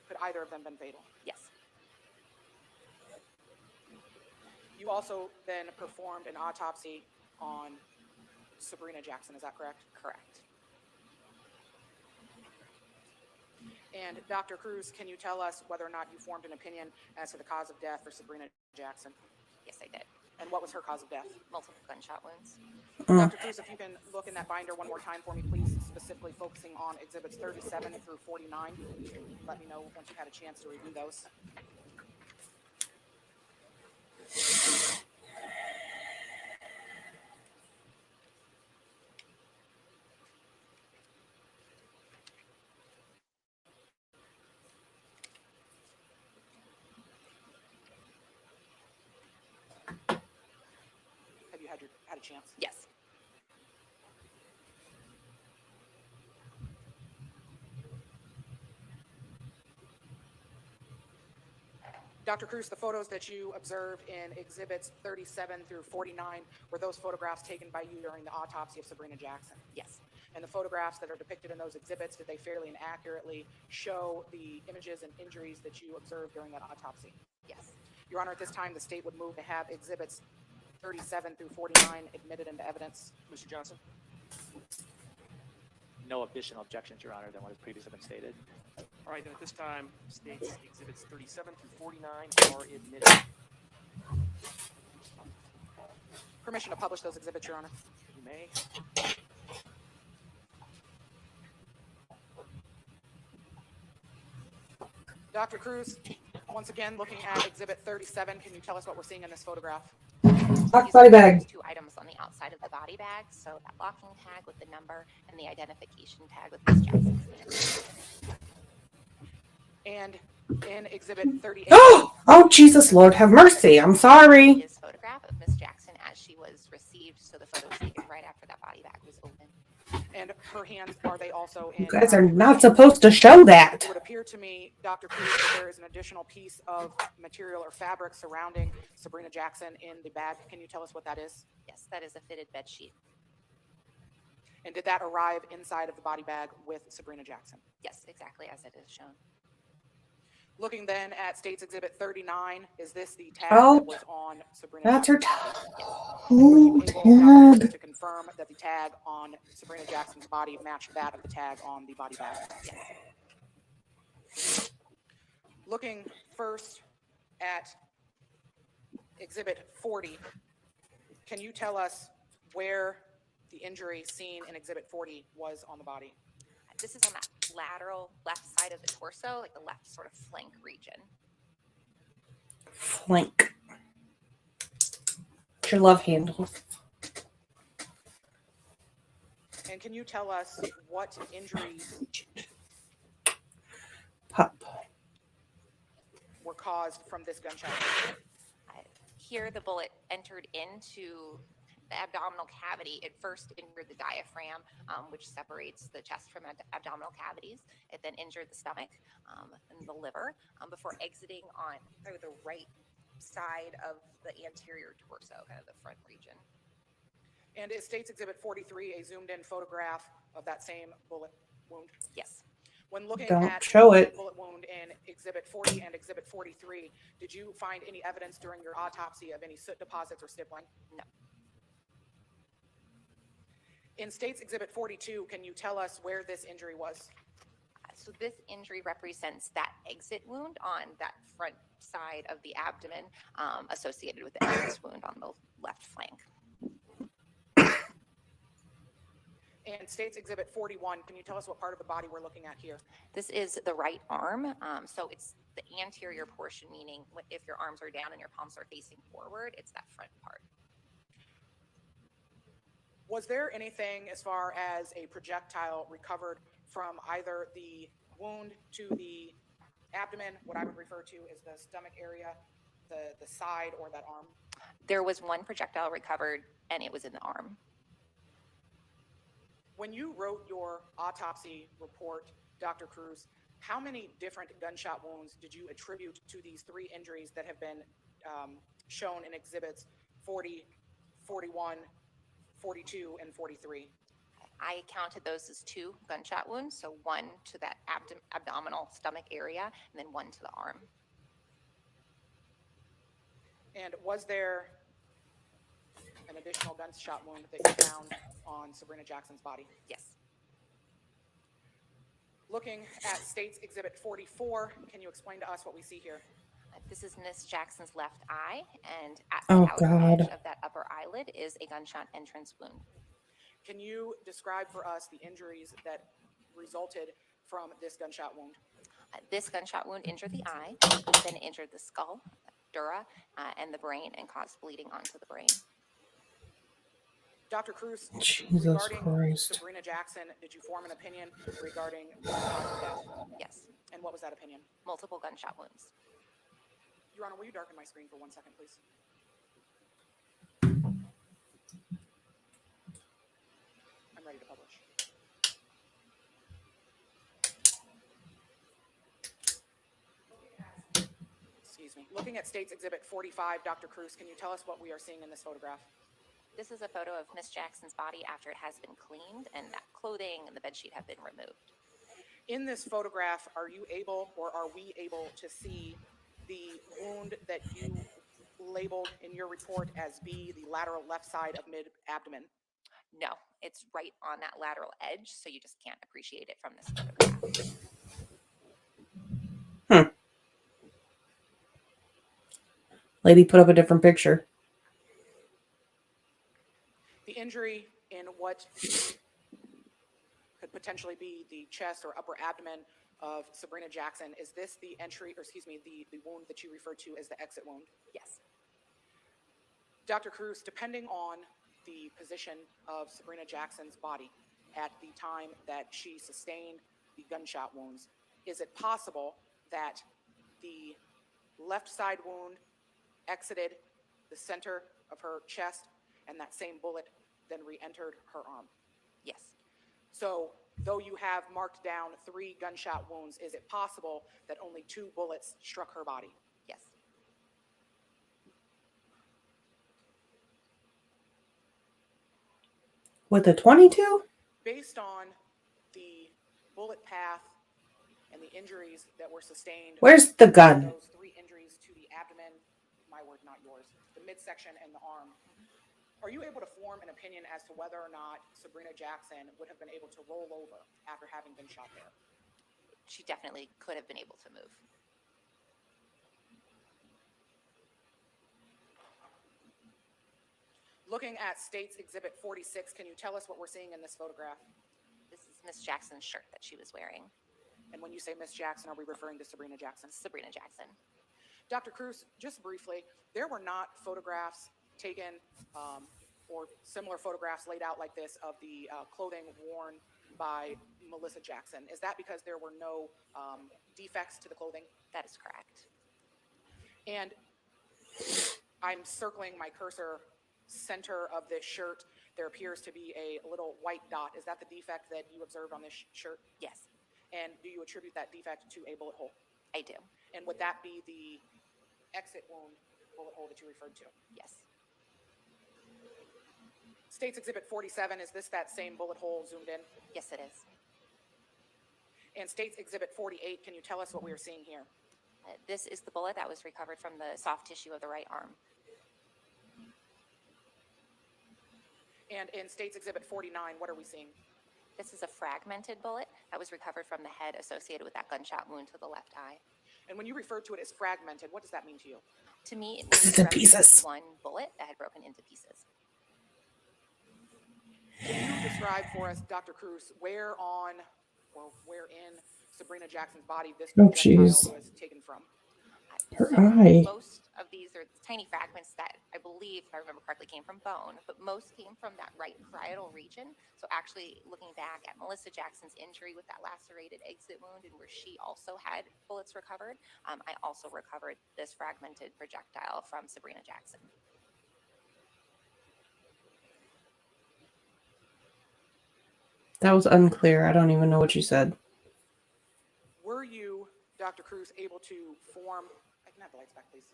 Could either of them been fatal? Yes. You also then performed an autopsy on Sabrina Jackson, is that correct? Correct. And Dr. Cruz, can you tell us whether or not you formed an opinion as to the cause of death for Sabrina Jackson? Yes, I did. And what was her cause of death? Multiple gunshot wounds. Dr. Cruz, if you can look in that binder one more time for me, please, specifically focusing on exhibits 37 through 49. Let me know once you've had a chance to review those. Have you had a chance? Yes. Dr. Cruz, the photos that you observed in exhibits 37 through 49, were those photographs taken by you during the autopsy of Sabrina Jackson? Yes. And the photographs that are depicted in those exhibits, did they fairly and accurately show the images and injuries that you observed during that autopsy? Yes. Your Honor, at this time, the state would move to have exhibits 37 through 49 admitted into evidence. Mr. Johnson? No additional objections, Your Honor, than what has previously been stated. All right, then at this time, State's Exhibits 37 through 49 are admitted. Permission to publish those exhibits, Your Honor. You may. Dr. Cruz, once again, looking at exhibit 37, can you tell us what we're seeing in this photograph? These Body are bag. 2 items on the outside of the body bag. So that locking tag with the number and the identification tag with Ms. Jackson's name. And in exhibit 38, Oh, Jesus, Lord, have mercy. I'm sorry. His photograph of Ms. Jackson as she was received. So the photo was taken right after that body bag was opened. and her hands, are they also in? You guys are not supposed to show that. It would appear to me, Dr. Cruz, that there is an additional piece of material or fabric surrounding Sabrina Jackson in the bag. Can you tell us what that is? Yes, that is a fitted bed sheet. And did that arrive inside of the body bag with Sabrina Jackson? Yes, exactly as it is shown. Looking then at State's Exhibit 39, is this the tag Oh, that was on Sabrina that's her Jackson's tag. body? Oh, Were you able, Dr. Cruz, tag. to confirm that the tag on Sabrina Jackson's body matched that of the tag on the body bag? Yes. Looking first at Exhibit 40, can you tell us where the injury seen in Exhibit 40 was on the body? This is on that lateral left side of the torso, like the left sort of flank region. Flank. Your love handles. And And can you tell us what injuries Pup. were caused from this gunshot? Here, the bullet entered into the abdominal cavity. It first injured the diaphragm, which separates the chest from abdominal cavities. It then injured the stomach and the liver before exiting on kind of the right side of the anterior torso, kind of the front region. And is State's Exhibit 43 a zoomed-in photograph of that same bullet wound? Yes. When looking Don't at show the it. bullet wound in Exhibit 40 and Exhibit 43, did you find any evidence during your autopsy of any soot deposits or stippling? No. In State's Exhibit 42, can you tell us where this injury was? So this injury represents that exit wound on that front side of the abdomen associated with the exit wound on the left flank. And State's Exhibit 41, can you tell us what part of the body we're looking at here? This is the right arm. So it's the anterior portion, meaning if your arms are down and your palms are facing forward, it's that front part. Was there anything as far as a projectile recovered from either the wound to the abdomen, what I would refer to as the stomach area, the side, or that arm? There was one projectile recovered, and it was in the arm. When you wrote your autopsy report, Dr. Cruz, how many different gunshot wounds did you attribute to these three injuries that have been shown in Exhibits 40, 41, 42, and 43? I counted those as 2 gunshot wounds, so one to that abdominal stomach area, and then one to the arm. And was there an additional gunshot wound that you found on Sabrina Jackson's body? Yes. Looking at State's Exhibit 44, can you explain to us what we see here? This is Miss Jackson's left eye, and at Oh, the outer God. edge of that upper eyelid is a gunshot entrance wound. Can you describe for us the injuries that resulted from this gunshot wound? This gunshot wound injured the eye, then injured the skull, dura, and the brain, and caused bleeding onto the brain. Dr. Cruz, Jesus regarding Christ. Sabrina Jackson, did you form an opinion regarding the cause of death? Yes. And what was that opinion? Multiple gunshot wounds. Your Honor, will you darken my screen for 1 second, please? I'm ready to publish. Excuse me. Looking at State's Exhibit 45, Dr. Cruz, can you tell us what we are seeing in this photograph? This is a photo of Miss Jackson's body after it has been cleaned, and that clothing and the bedsheet have been removed. In this photograph, are you able, or are we able to see the wound that you labeled in your report as B, the lateral left side of mid-abdomen? No, it's right on that lateral edge, so you just can't appreciate it from this photograph. Lady put up a different picture. The injury in what could potentially be the chest or upper abdomen of Sabrina Jackson, is this the entry, or excuse me, the wound that you referred to as the exit wound? Yes. Dr. Cruz, depending on the position of Sabrina Jackson's body at the time that she sustained the gunshot wounds, is it possible that the left side wound exited the center of her chest and that same bullet then re-entered her arm? Yes. So though you have marked down 3 gunshot wounds, is it possible that only 2 bullets struck her body? Yes. With a 22? Based on the bullet path and the injuries that were sustained. Where's the gun? Those 3 injuries to the abdomen, my word, not yours, the midsection and the arm. Are you able to form an opinion as to whether or not Sabrina Jackson would have been able to roll over after having been shot there? She definitely could have been able to move. Looking at State's Exhibit 46, can you tell us what we're seeing in this photograph? This is Miss Jackson's shirt that she was wearing. And when you say Miss Jackson, are we referring to Sabrina Jackson? Sabrina Jackson. Dr. Cruz, just briefly, there were not photographs taken or similar photographs laid out like this of the clothing worn by Melissa Jackson. Is that because there were no defects to the clothing? That is correct. And I'm circling my cursor center of this shirt. There appears to be a little white dot. Is that the defect that you observed on this shirt? Yes, And do you attribute that defect to a bullet hole? I do. And would that be the exit wound bullet hole that you referred to? Yes. State's Exhibit 47, is this that same bullet hole zoomed in? Yes, it is. And State's Exhibit 48, can you tell us what we are seeing here? This is the bullet that was recovered from the soft tissue of the right arm. And in State's Exhibit 49, what are we seeing? This is a fragmented bullet that was recovered from the head associated with that gunshot wound to the left eye. And when you refer to it as fragmented, what does that mean to you? To me, it Pieces means to it represents pieces. one bullet that had broken into pieces. Can you describe for us, Dr. Cruz, where on or where in Sabrina Jackson's body this Oh, projectile jeez. was taken from? Her So eye. most of these are tiny fragments that I believe, if I remember correctly, came from bone, but most came from that right parietal region. So actually looking back at Melissa Jackson's injury with that lacerated exit wound and where she also had bullets recovered, I also recovered this fragmented projectile from Sabrina Jackson. That was unclear. I don't even know what you said. Were you, Dr. Cruz, able to form, I can have the lights back, please.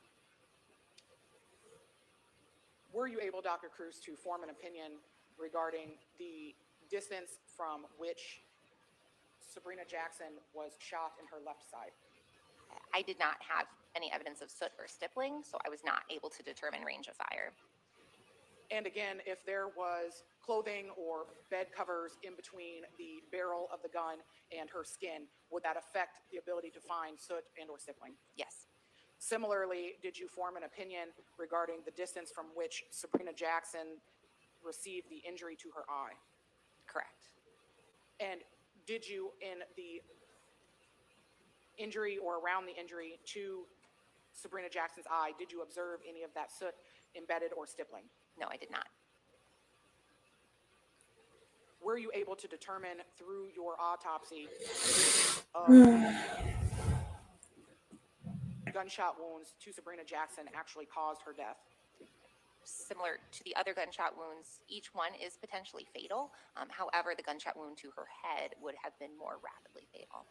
Were you able, Dr. Cruz, to form an opinion regarding the distance from which Sabrina Jackson was shot in her left side? I did not have any evidence of soot or stippling, so I was not able to determine range of fire. And again, if there was clothing or bed covers in between the barrel of the gun and her skin, would that affect the ability to find soot and or stippling? Yes. Similarly, did you form an opinion regarding the distance from which Sabrina Jackson received the injury to her eye? Correct. And did you, in the injury or around the injury to Sabrina Jackson's eye, did you observe any of that soot embedded or stippling? No, I did not. Were you able to determine through your autopsy gunshot wounds to Sabrina Jackson actually caused her death? Similar to the other gunshot wounds, each one is potentially fatal. However, the gunshot wound to her head would have been more rapidly fatal.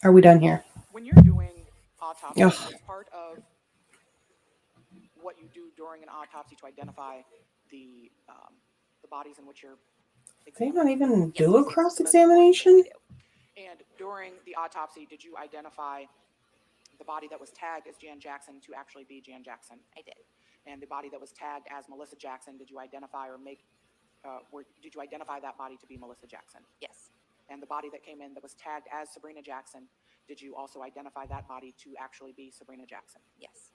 Are we done here? When you're doing autopsy, Ugh. as part of what you do during an autopsy to identify the bodies in which you're They not even Yes, do a it's the most cross-examination? important thing we do. And during the autopsy, did you identify the body that was tagged as Jan Jackson to actually be Jan Jackson? I did. And the body that was tagged as Melissa Jackson, did you identify or did you identify that body to be Melissa Jackson? Yes. And the body that came in that was tagged as Sabrina Jackson, did you also identify that body to actually be Sabrina Jackson? Yes.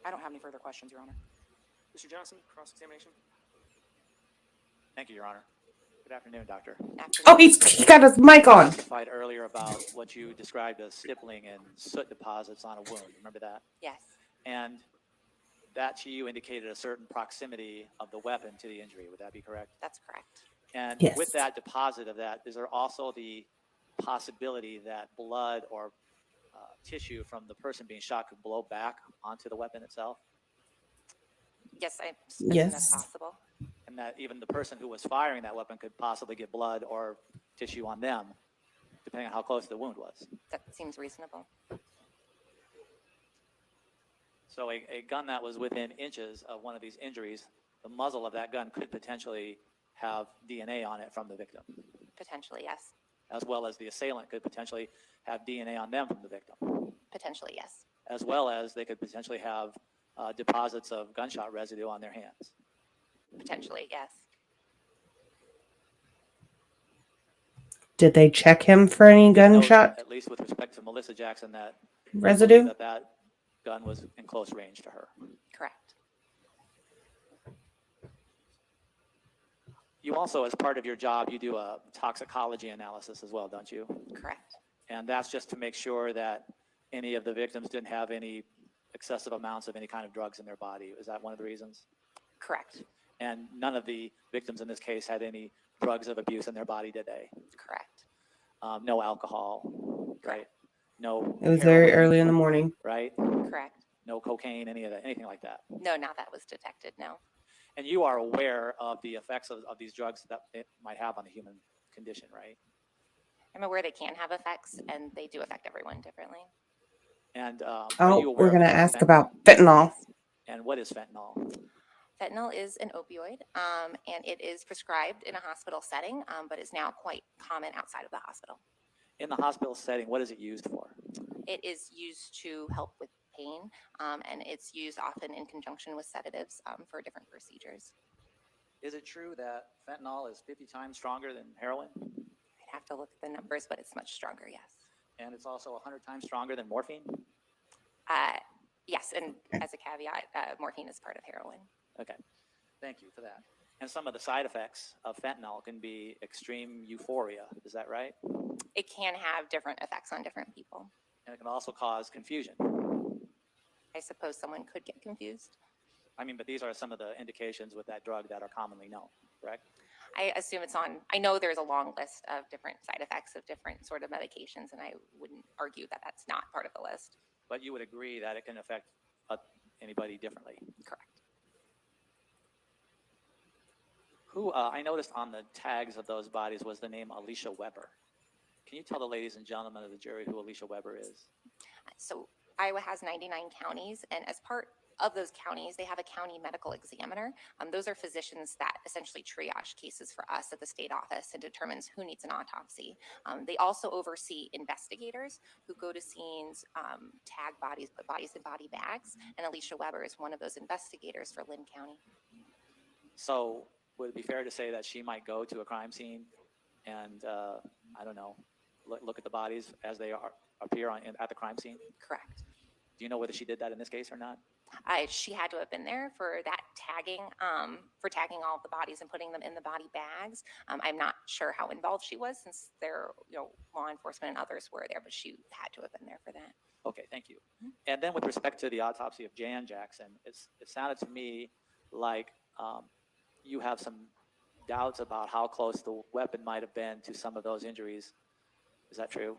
I don't have any further questions, Your Honor. Mr. Johnson, cross-examination. Thank you, Your Honor. Good afternoon, Doctor. Oh, he got his mic on. You testified earlier about what you described as stippling and soot deposits on a wound. Remember that? Yes. And that to you indicated a certain proximity of the weapon to the injury. Would that be correct? That's correct. And Yes. with that deposit of that, is there also the possibility that blood or tissue from the person being shot could blow back onto the weapon itself? Yes, I Yes. that's possible. And that even the person who was firing that weapon could possibly get blood or tissue on them, depending on how close the wound was. That seems reasonable. So a gun that was within inches of one of these injuries, the muzzle of that gun could potentially have DNA on it from the victim, Potentially, yes. as well as the assailant could potentially have DNA on them from the victim, Potentially, yes. as well as they could potentially have deposits of gunshot residue on their hands. Potentially, yes. Did they check him for any Note, gunshot at least with respect to Melissa Jackson, that residue? that gun was in close range to her. Correct. You also, as part of your job, you do a toxicology analysis as well, don't you? Correct. And that's just to make sure that any of the victims didn't have any excessive amounts of any kind of drugs in their body. Is that one of the reasons? Correct. And none of the victims in this case had any drugs of abuse in their body, did they? Correct. No alcohol, right? No. It was very heroin, early in the morning. right? Correct. No cocaine, any of that, anything like that. No, not that was detected. No. And you are aware of the effects of these drugs that it might have on the human condition, right? I'm aware they can have effects, and they do affect everyone differently. And are you Oh, aware we're of going to ask fentanyl? about fentanyl. And what is fentanyl? Fentanyl is an opioid, and it is prescribed in a hospital setting, but is now quite common outside of the hospital. In the hospital setting, what is it used for? It is used to help with pain, and it's used often in conjunction with sedatives for different procedures. Is it true that fentanyl is 50 times stronger than heroin? I'd have to look at the numbers, but it's much stronger, yes. And it's also 100 times stronger than morphine? Yes, and as a caveat, morphine is part of heroin. Okay, thank you for that. And some of the side effects of fentanyl can be extreme euphoria, is that right? It can have different effects on different people. And it can also cause confusion. I suppose someone could get confused. I mean, but these are some of the indications with that drug that are commonly known, correct? I assume it's on, I know there's a long list of different side effects of different sort of medications, and I wouldn't argue that that's not part of the list. But you would agree that it can affect anybody differently. Correct. Who, I noticed on the tags of those bodies was the name Alicia Weber. Can you tell the ladies and gentlemen of the jury who Alicia Weber is? So Iowa has 99 counties, and as part of those counties, they have a county medical examiner. Those are physicians that essentially triage cases for us at the state office and determines who needs an autopsy. They also oversee investigators who go to scenes, tag bodies, put bodies in body bags, and Alicia Weber is one of those investigators for Lynn County. So would it be fair to say that she might go to a crime scene and, I don't know, look at the bodies as they appear at the crime scene? Correct. Do you know whether she did that in this case or not? She had to have been there for that tagging, for tagging all of the bodies and putting them in the body bags. I'm not sure how involved she was, since there, law enforcement and others were there, but she had to have been there for that. Okay, thank you. And then with respect to the autopsy of Jan Jackson, it sounded to me like you have some doubts about how close the weapon might have been to some of those injuries. Is that true?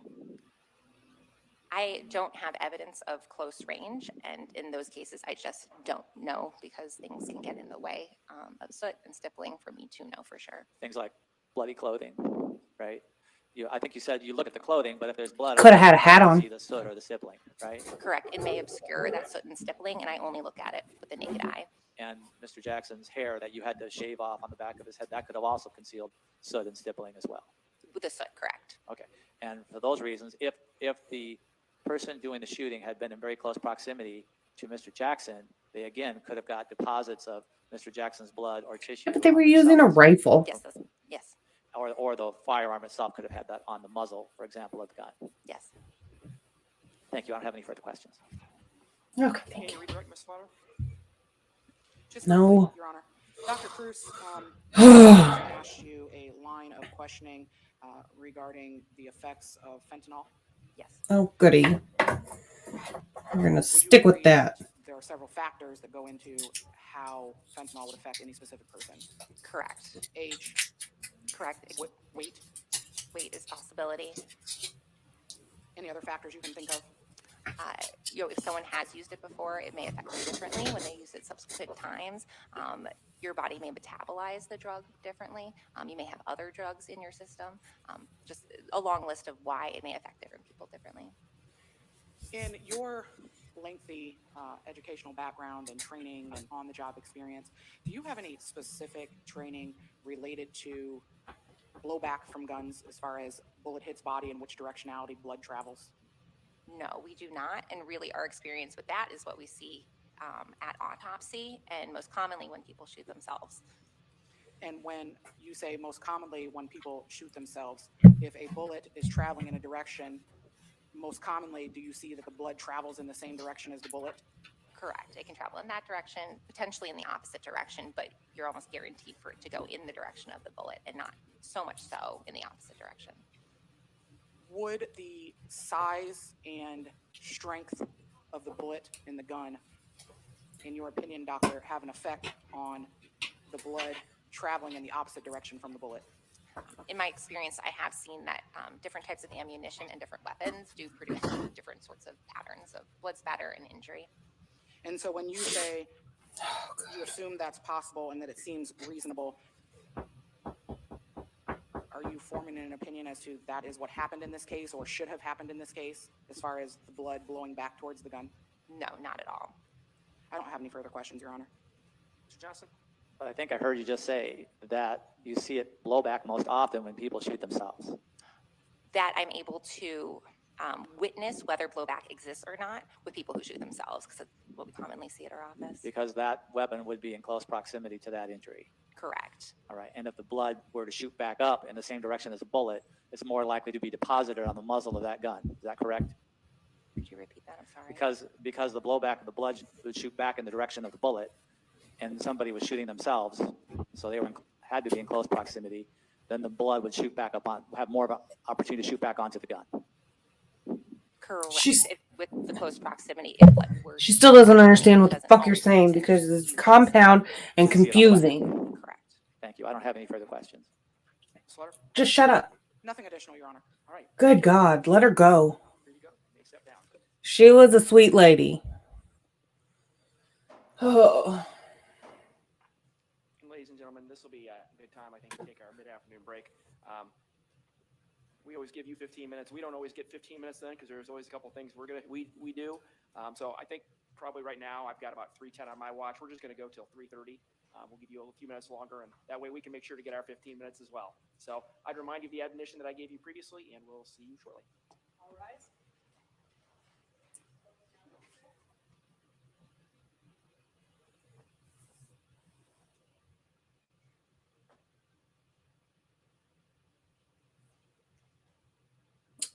I don't have evidence of close range, and in those cases, I just don't know, because things can get in the way of soot and stippling for me to know for sure. Things like bloody clothing, right? I think you said you look at the clothing, but if there's blood, Could have had a hat on. see the soot or the stippling, right? Correct. It may obscure that soot and stippling, and I only look at it with the naked eye. And Mr. Jackson's hair that you had to shave off on the back of his head, that could have also concealed soot and stippling as well. With the soot, correct. Okay. And for those reasons, if the person doing the shooting had been in very close proximity to Mr. Jackson, they again could have got deposits of Mr. Jackson's blood or tissue. But they were on using a themselves. rifle. Yes, yes, Or the firearm itself could have had that on the muzzle, for example, of the gun. yes. Thank you. I don't have any further questions. Okay, Can thank you you. redirect, Ms. Slaughter? Just No. quickly, Your Honor. Dr. Cruz asked you a line of questioning regarding the effects of fentanyl. Yes. Oh, goody. We're going to Would you stick with agree that. There are several factors that go into how fentanyl would affect any specific person. Correct. Age, Correct. weight, Weight is a possibility. any other factors you can think of? If someone has used it before, it may affect them differently when they use it subsequent times. Your body may metabolize the drug differently. You may have other drugs in your system. Just a long list of why it may affect different people differently. In your lengthy educational background and training and on-the-job experience, do you have any specific training related to blowback from guns as far as bullet hits body and which directionality blood travels? No, we do not. And really, our experience with that is what we see at autopsy, and most commonly when people shoot themselves. And when you say most commonly when people shoot themselves, if a bullet is traveling in a direction, most commonly do you see that the blood travels in the same direction as the bullet? Correct. It can travel in that direction, potentially in the opposite direction, but you're almost guaranteed for it to go in the direction of the bullet and not so much so in the opposite direction. Would the size and strength of the bullet in the gun, in your opinion, doctor, have an effect on the blood traveling in the opposite direction from the bullet? In my experience, I have seen that different types of ammunition and different weapons do produce different sorts of patterns of blood spatter and injury. And so when you say you assume that's possible and that it seems reasonable, are you forming an opinion as to that is what happened in this case or should have happened in this case as far as the blood blowing back towards the gun? No, not at all. I don't have any further questions, Your Honor. Mr. Johnson? But I think I heard you just say that you see it blow back most often when people shoot themselves. That I'm able to witness whether blowback exists or not with people who shoot themselves, because that's what we commonly see at our office. Because that weapon would be in close proximity to that injury. Correct. All right. And if the blood were to shoot back up in the same direction as a bullet, it's more likely to be deposited on the muzzle of that gun. Is that correct? Could you repeat that? I'm sorry. Because the blowback of the blood would shoot back in the direction of the bullet, and somebody was shooting themselves, so they had to be in close proximity, then the blood would shoot back have more of an opportunity to shoot back onto the gun. Correct. With the close proximity, if blood were She still doesn't understand what the fuck you're saying because it's compound and confusing. Correct. Thank you. I don't have any further questions. Slaughter? Just shut up. Nothing additional, Your Honor. All right. Good God, let her go. Here you go. Take a step down. She was a sweet lady. Oh. Ladies and gentlemen, this will be a good time, I think, to take our mid-afternoon break. We always give you 15 minutes. We don't always get 15 minutes then because there's always a couple things we do. So I think probably right now I've got about 3:10 on my watch. We're just going to go till 3:30. We'll give you a few minutes longer, and that way we can make sure to get our 15 minutes as well. So I'd remind you of the admonition that I gave you previously, and we'll see you shortly. All rise.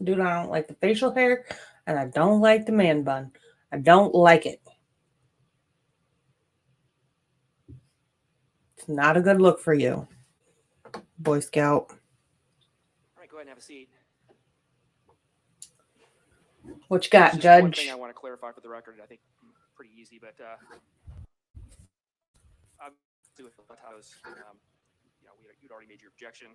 Dude, I don't like the facial hair and I don't like the man bun. I don't like it. It's not a good look for you, Boy Scout. All right, go ahead and have a seat. What you got, Just Judge? one thing I want to clarify for the record, I think pretty easy, but obviously with the photos, you'd already made your objection,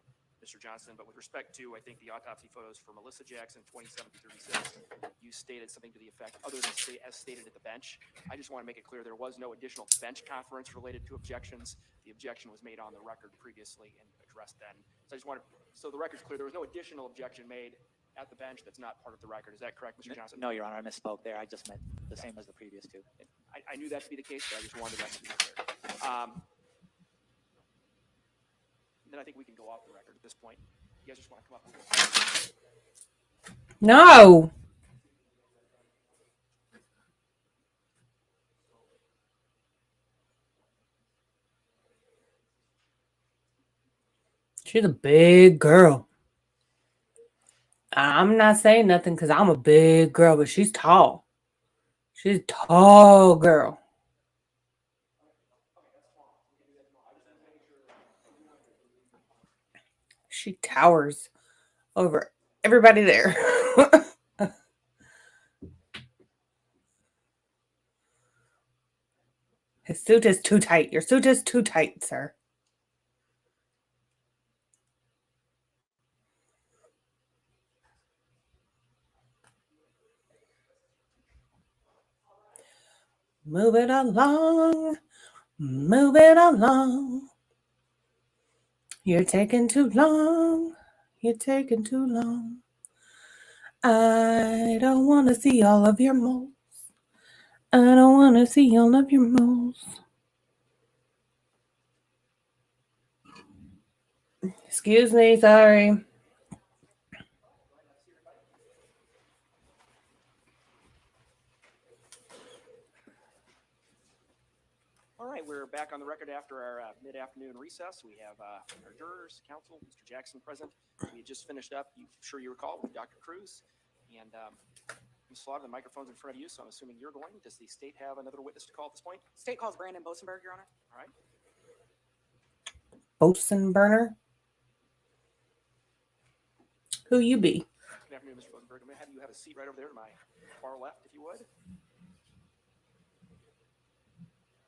Mr. Johnson, but with respect to, I think, the autopsy photos for Melissa Jackson, 27 through 36, you stated something to the effect, other than as stated at the bench. I just want to make it clear there was no additional bench conference related to objections. The objection was made on the record previously and addressed then. So I just want to, so the record's clear, there was no additional objection made at the bench that's not part of the record. Is that correct, Mr. Johnson? No, Your Honor, I misspoke there. I just meant the same as the previous two. I knew that to be the case, but I just wanted that to be clear. Then I think we can go off the record at this point. You guys just want to come up with it? No. She's a big girl. I'm not saying nothing because I'm a big girl, but she's tall. She's a tall girl. She towers over everybody there. His suit is too tight. Your suit is too tight, sir. Move it along. Move it along. You're taking too long. You're taking too long. I don't want to see all of your moles. I don't want to see all of your moles. Excuse me, sorry. All right, we're back on the record after our mid-afternoon recess. We have our jurors, counsel, Mr. Jackson present. We had just finished up, sure you recall, with Dr. Cruz. And Ms. Slaughter, the microphone's in front of you, so I'm assuming you're going. Does the state have another witness to call at this point? State calls Brandon Bosenberg, Your Honor. All right. Boson burner. Who you be? Good afternoon, Mr. Rosenberg. I'm going to have you have a seat right over there to my far left, if you would.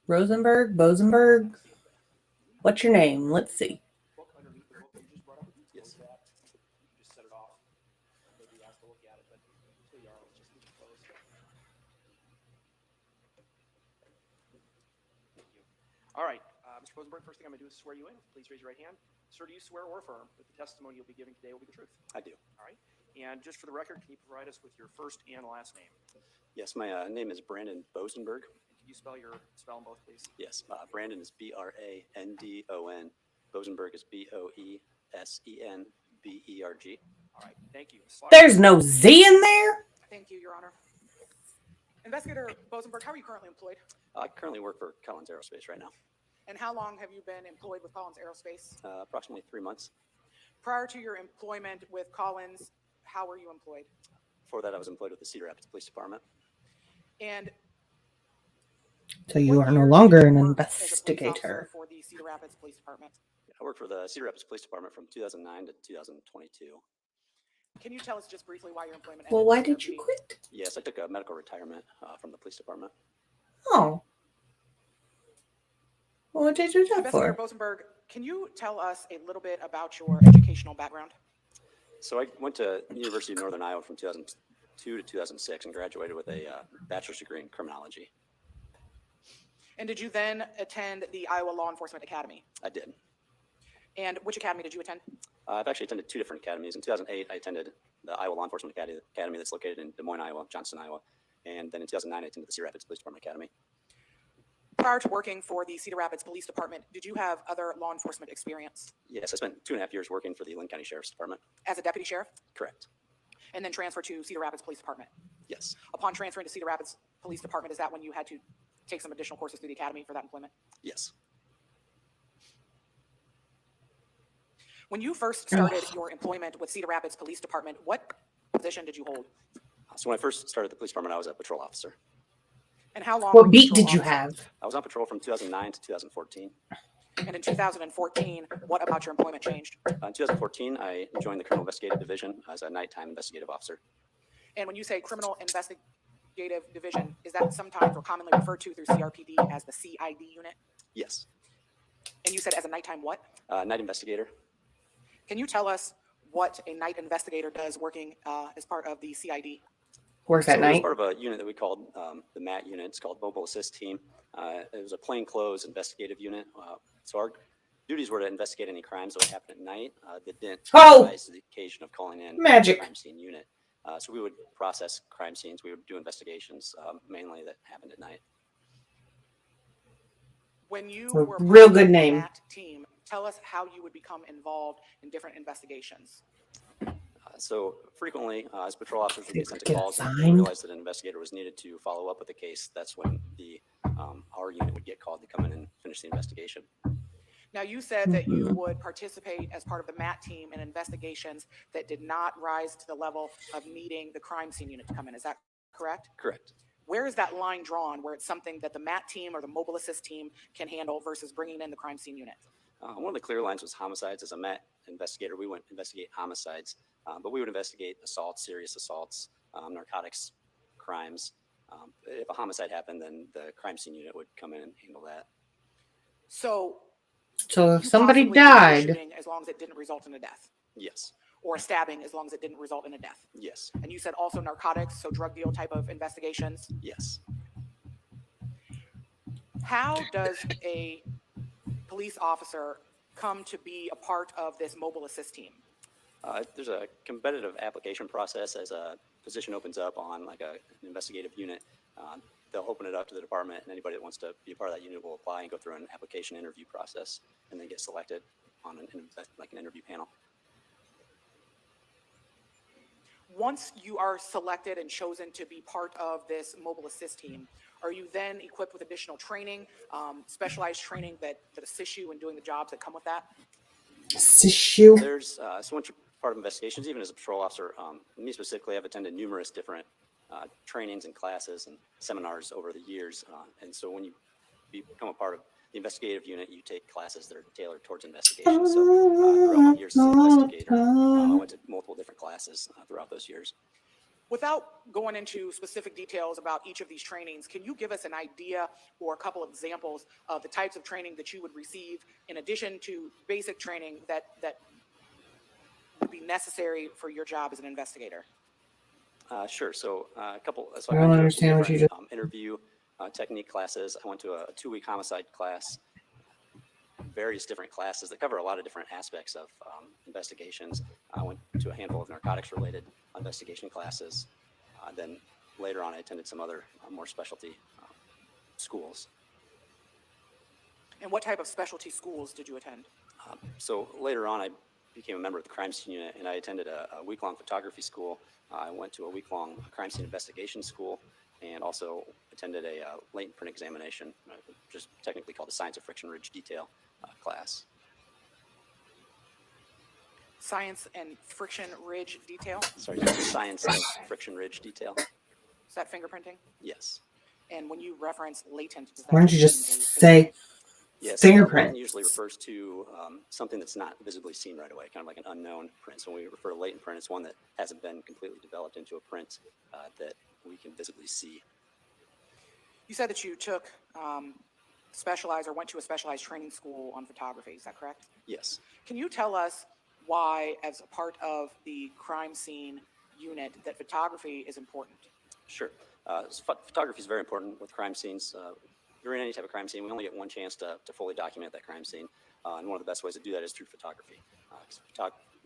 Rosenberg, Bosenberg. What's your name? Let's see. Book underneath the book you just brought up. Would you close that? You can just set it off. Maybe ask to look at it, but until you are, let's just leave it closed. Thank you. All right, Mr. Rosenberg, first thing I'm going to do is swear you in. Please raise your right hand. Sir, do you swear or affirm that the testimony you'll be giving today will be the truth? I do. All right. And just for the record, can you provide us with your first and last name? Yes, my name is Brandon Bosenberg. Can you spell them both, please? Yes, Brandon is Brandon. Bosenberg is Boesenberg. All right, thank you. Ms. Slaughter, There's no Z in there. Thank you, Your Honor. Investigator Bosenberg, how are you currently employed? I currently work for Collins Aerospace right now. And how long have you been employed with Collins Aerospace? Approximately 3 months. Prior to your employment with Collins, how were you employed? Before that, I was employed with the Cedar Rapids Police Department. And So you what are no years longer did an you work as a police officer investigator. for the Cedar Rapids Police Department? I worked for the Cedar Rapids Police Department from 2009 to 2022. Can you tell us just briefly why your employment ended? Well, why with did you CRPD? quit? Yes, I took a medical retirement from the police department. Oh. What did you do that Investigator for? Bosenberg, can you tell us a little bit about your educational background? So I went to University of Northern Iowa from 2002 to 2006 and graduated with a bachelor's degree in criminology. And did you then attend the Iowa Law Enforcement Academy? I did. And which academy did you attend? I've actually attended 2 different academies. In 2008, I attended the Iowa Law Enforcement Academy that's located in Des Moines, Iowa, Johnston, Iowa. And then in 2009, I attended the Cedar Rapids Police Department Academy. Prior to working for the Cedar Rapids Police Department, did you have other law enforcement experience? Yes, I spent 2.5 years working for the Linn County Sheriff's Department. As a deputy sheriff? Correct. And then transferred to Cedar Rapids Police Department? Yes. Upon transferring to Cedar Rapids Police Department, is that when you had to take some additional courses through the academy for that employment? Yes. When you first started your employment with Cedar Rapids Police Department, what position did you hold? So when I first started the police department, I was a patrol officer. And how long were What you a beat patrol did you officer? have? I was on patrol from 2009 to 2014. And in 2014, what about your employment changed? In 2014, I joined the Criminal Investigative Division as a nighttime investigative officer. And when you say criminal investigative division, is that sometimes or commonly referred to through CRPD as the CID unit? Yes. And you said as a nighttime what? Night investigator. Can you tell us what a night investigator does working as part of the CID? Work So at it was night? part of a unit that we called the MAT unit. It's called Mobile Assist Team. It was a plainclothes investigative unit. So our duties were to investigate any crimes that would happen at night that didn't rise to the occasion of calling in Magic. a crime scene unit. So we would process crime scenes. We would do investigations, mainly that happened at night. When you A were real part of good the name. MAT team, tell us how you would become involved in different investigations. So frequently, as patrol officers would You get sent to could get calls and assigned. realize that an investigator was needed to follow up with the case. That's when our unit would get called to come in and finish the investigation. Now, you said that you would participate as part of the MAT team in investigations that did not rise to the level of needing the crime scene unit to come in. Is that correct? Correct. Where is that line drawn where it's something that the MAT team or the mobile assist team can handle versus bringing in the crime scene unit? One of the clear lines was homicides. As a MAT investigator, we wouldn't investigate homicides, but we would investigate assaults, serious assaults, narcotics, crimes. If a homicide happened, then the crime scene unit would come in and handle that. So So if you somebody possibly could do a died, shooting as long as it didn't result in a death, Yes. or a stabbing as long as it didn't result in a death. Yes. And you said also narcotics, so drug deal type of investigations. Yes. How does a police officer come to be a part of this mobile assist team? There's a competitive application process. As a position opens up on like an investigative unit, they'll open it up to the department, and anybody that wants to be a part of that unit will apply and go through an application interview process, and then get selected on an interview panel. Once you are selected and chosen to be part of this mobile assist team, are you then equipped with additional training, specialized training that assists you in doing the jobs that come with that? issue. There's so once you're part of investigations, even as a patrol officer, me specifically, I've attended numerous different trainings and classes and seminars over the years. And so when you become a part of the investigative unit, you take classes that are tailored towards investigation. So throughout my years as an investigator, I went to multiple different classes throughout those years. Without going into specific details about each of these trainings, can you give us an idea or a couple of examples of the types of training that you would receive in addition to basic training that would be necessary for your job as an investigator? Sure. So a couple. So I I don't went to understand what you different just. interview technique classes. I went to a 2-week homicide class. Various different classes that cover a lot of different aspects of investigations. I went to a handful of narcotics-related investigation classes. Then later on, I attended some other more specialty schools. And what type of specialty schools did you attend? So later on, I became a member of the crime scene unit, and I attended a week-long photography school. I went to a week-long crime scene investigation school, and also attended a latent print examination, just technically called the Science of Friction Ridge Detail class. Science and friction ridge detail? Sorry, Science and Friction Ridge Detail. Is that fingerprinting? Yes. And when you reference latent, does that Why don't you mean just a say Yes, fingerprint? latent usually refers to something that's not visibly seen right away, kind of like an unknown print. So when we refer to latent print, it's one that hasn't been completely developed into a print that we can visibly see. You said that you took specialized or went to a specialized training school on photography. Is that correct? Yes. Can you tell us why, as a part of the crime scene unit, that photography is important? Sure. Photography is very important with crime scenes. During any type of crime scene, we only get one chance to fully document that crime scene. And one of the best ways to do that is through photography.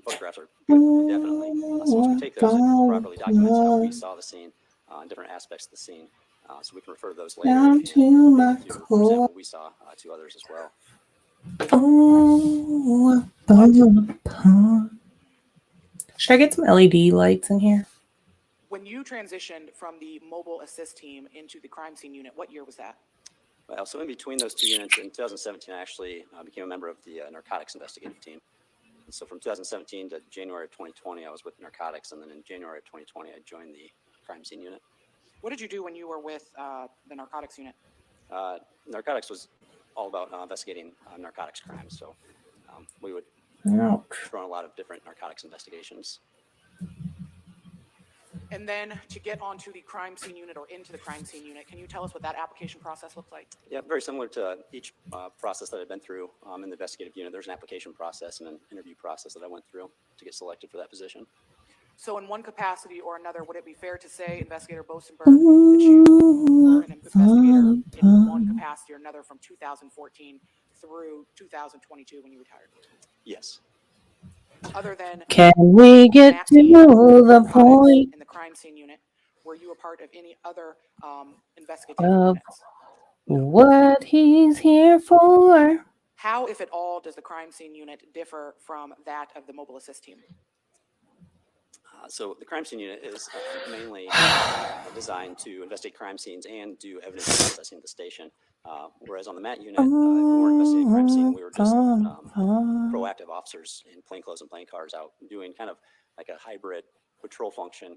Photographs are good indefinitely. So once we take those, it properly documents how we saw the scene and different aspects of the scene. So we can refer to those later Down and to my maybe to present what we saw to others as well. Should I get some LED lights in here? When you transitioned from the mobile assist team into the crime scene unit, what year was that? Well, so in between those two units, in 2017, I actually became a member of the narcotics investigative team. And so from 2017 to January of 2020, I was with narcotics, and then in January of 2020, I joined the crime scene unit. What did you do when you were with the narcotics unit? Narcotics was all about investigating narcotics crimes. So we would Ouch. run a lot of different narcotics investigations. And then to get onto the crime scene unit or into the crime scene unit, can you tell us what that application process looks like? Yeah, very similar to each process that I've been through in the investigative unit. There's an application process and an interview process that I went through to get selected for that position. So in one capacity or another, would it be fair to say, Investigator Bosenberg, that you were an investigator in one capacity or another from 2014 through 2022 when you retired? Yes. Other than Can we get to the point in the crime scene unit, were you a part of any other investigative units? what he's here for? How, if at all, does the crime scene unit differ from that of the mobile assist team? So the crime scene unit is mainly designed to investigate crime scenes and do evidence processing at the station. Whereas on the MAT unit, we weren't investigating crime scene. We were just proactive officers in plainclothes and plain cars out doing kind of like a hybrid patrol function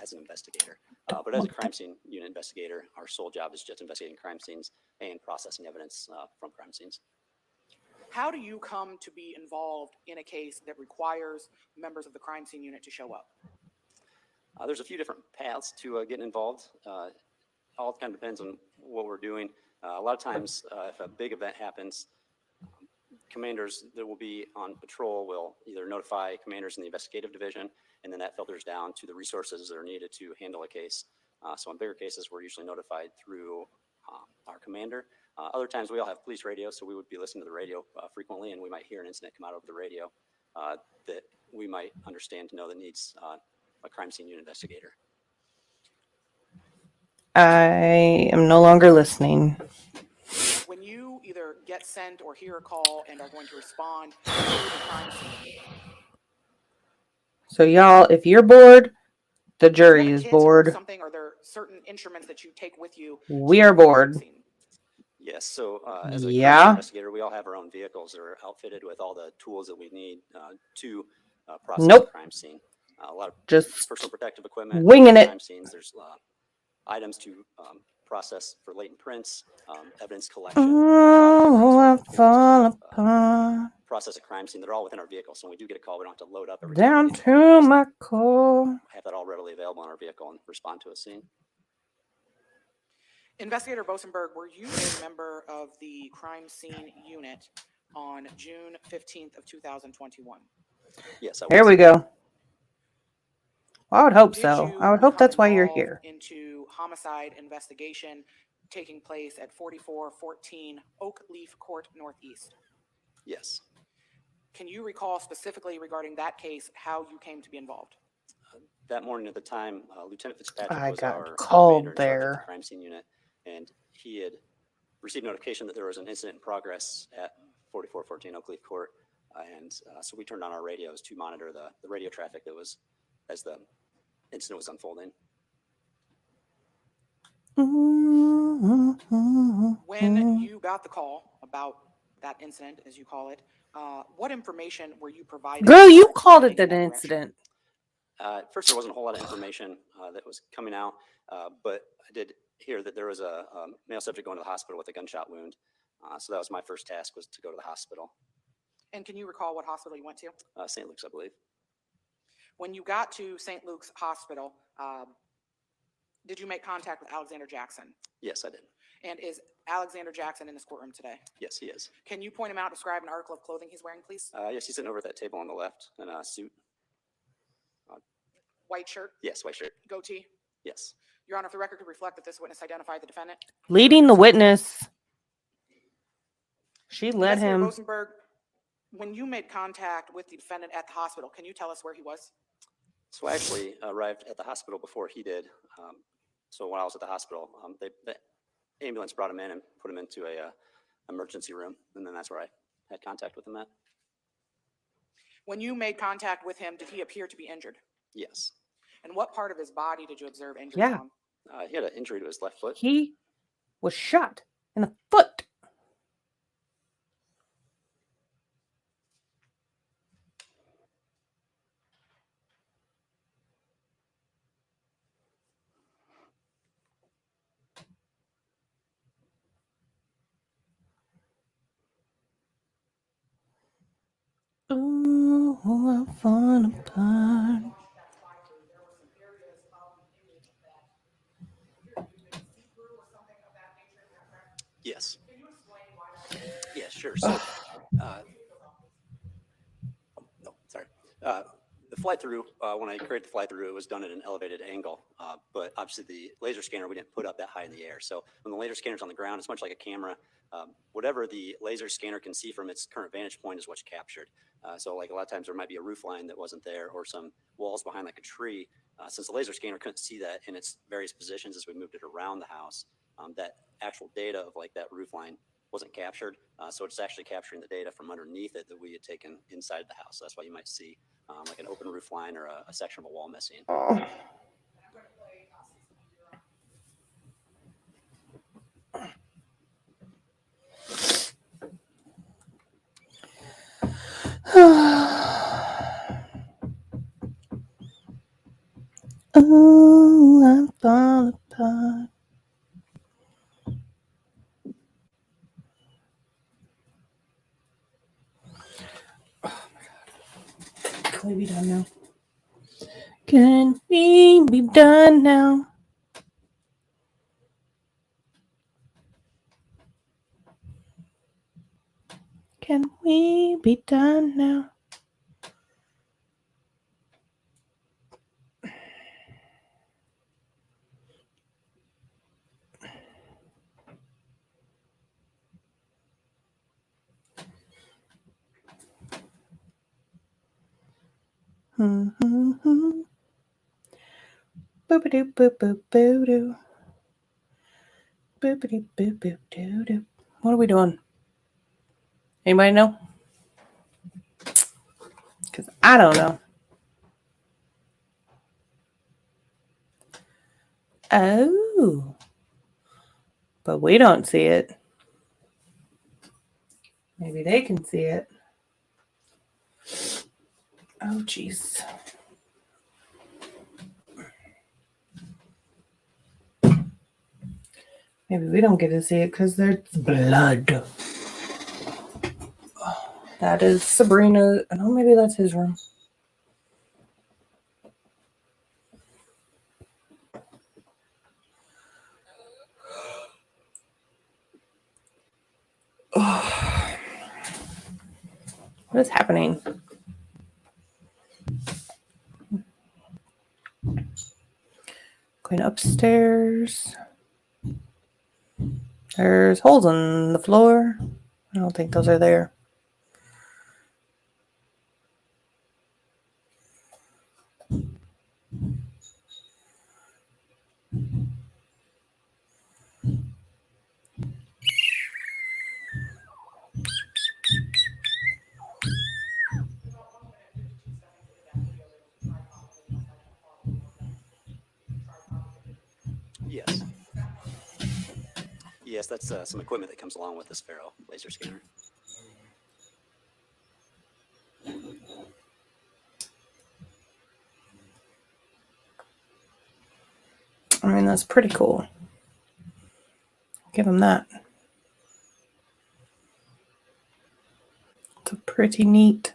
as an investigator. But as a crime scene unit investigator, our sole job is just investigating crime scenes and processing evidence from crime scenes. How do you come to be involved in a case that requires members of the crime scene unit to show up? There's a few different paths to getting involved. All kind of depends on what we're doing. A lot of times, if a big event happens, commanders that will be on patrol will either notify commanders in the investigative division, and then that filters down to the resources that are needed to handle a case. So in bigger cases, we're usually notified through our commander. Other times we all have police radio, so we would be listening to the radio frequently, and we might hear an incident come out over the radio that we might understand to know that needs a crime scene unit investigator. I am no longer listening. When you either get sent or hear a call and are going to respond to the crime scene. So y'all, if you're bored, the Do you jury have a is kit or bored. something? Are there certain instruments that you take with you? We to are the crime bored. scene? Yes, so as a crime Yeah. scene investigator, we all have our own vehicles that are outfitted with all the tools that we need to process Nope. the crime scene. A lot of Just personal protective equipment, winging it. crime scenes. There's items to process for latent prints, evidence collection. Oh, I tools fall to, apart. process a crime scene. They're all within our vehicle. So when we do get a call, we don't have to load up every Down time we get a call. to We my core. have that all readily available in our vehicle and respond to a scene. Investigator Bosenberg, were you a member of the crime scene unit on June 15th of 2021? Yes, I Here was. we go. I would hope Did so. you I would hope become that's why you're involved here. into homicide investigation taking place at 4414 Oak Leaf Court Northeast? Yes. Can you recall specifically regarding that case how you came to be involved? That morning at the time, Lieutenant Fitzpatrick I was got our called commander in charge of there. the crime scene unit, and he had received notification that there was an incident in progress at 4414 Oak Leaf Court, so we turned on our radios to monitor the radio traffic that was as the incident was unfolding. When you got the call about that incident, as you call it, what information were you provided? Girl, you prior to called it heading in an that direction? incident. At first, there wasn't a whole lot of information that was coming out, but I did hear that there was a male subject going to the hospital with a gunshot wound. So that was my first task, was to go to the hospital. And can you recall what hospital you went to? St. Luke's, I believe. When you got to St. Luke's Hospital, did you make contact with Alexander Jackson? Yes, I did. And is Alexander Jackson in this courtroom today? Yes, he is. Can you point him out, describe an article of clothing he's wearing, please? Yes, he's sitting over at that table on the left in a suit. White shirt, Yes, white shirt. goatee. Yes. Your Honor, if the record could reflect that this witness identified the defendant. Leading the witness. She led Investigator him. Bosenberg, when you made contact with the defendant at the hospital, can you tell us where he was? So I actually arrived at the hospital before he did. So when I was at the hospital, the ambulance brought him in and put him into a emergency room, and then that's where I had contact with him at. When you made contact with him, did he appear to be injured? Yes. And what part of his body did you observe injuries Yeah. on? He had an injury to his left foot. He was shot in the foot. Ooh, I fall apart. Yes. Yeah, sure. So, no, sorry. The fly through, when I created the fly through, it was done at an elevated angle. But obviously the laser scanner, we didn't put up that high in the air. So when the laser scanner's on the ground, it's much like a camera. Whatever the laser scanner can see from its current vantage point is what's captured. So like a lot of times there might be a roof line that wasn't there or some walls behind like a tree. Since the laser scanner couldn't see that in its various positions as we moved it around the house, that actual data of like that roof line wasn't captured. So it's actually capturing the data from underneath it that we had taken inside the house. So that's why you might see like an open roof line or a section of a wall missing. Oh. Oh, I fall apart. Oh my God. Can we be done now? Can we be done now? Can we be done now? Boop-a-doo, boop, boop, boo-doo. Boop-a-doo, boop, boop, doo-doo. What are we doing? Anybody know? Because I don't know. Oh. But we don't see it. Maybe they can see it. Oh, jeez. Maybe we don't get to see it because there's blood. That is Sabrina. Oh, maybe that's his room. What is happening? Going upstairs. There's holes in the floor. I don't think those are there. Yes. Yes, that's some equipment that comes along with this Faro laser scanner. I mean, that's pretty cool. Give him that. It's a pretty neat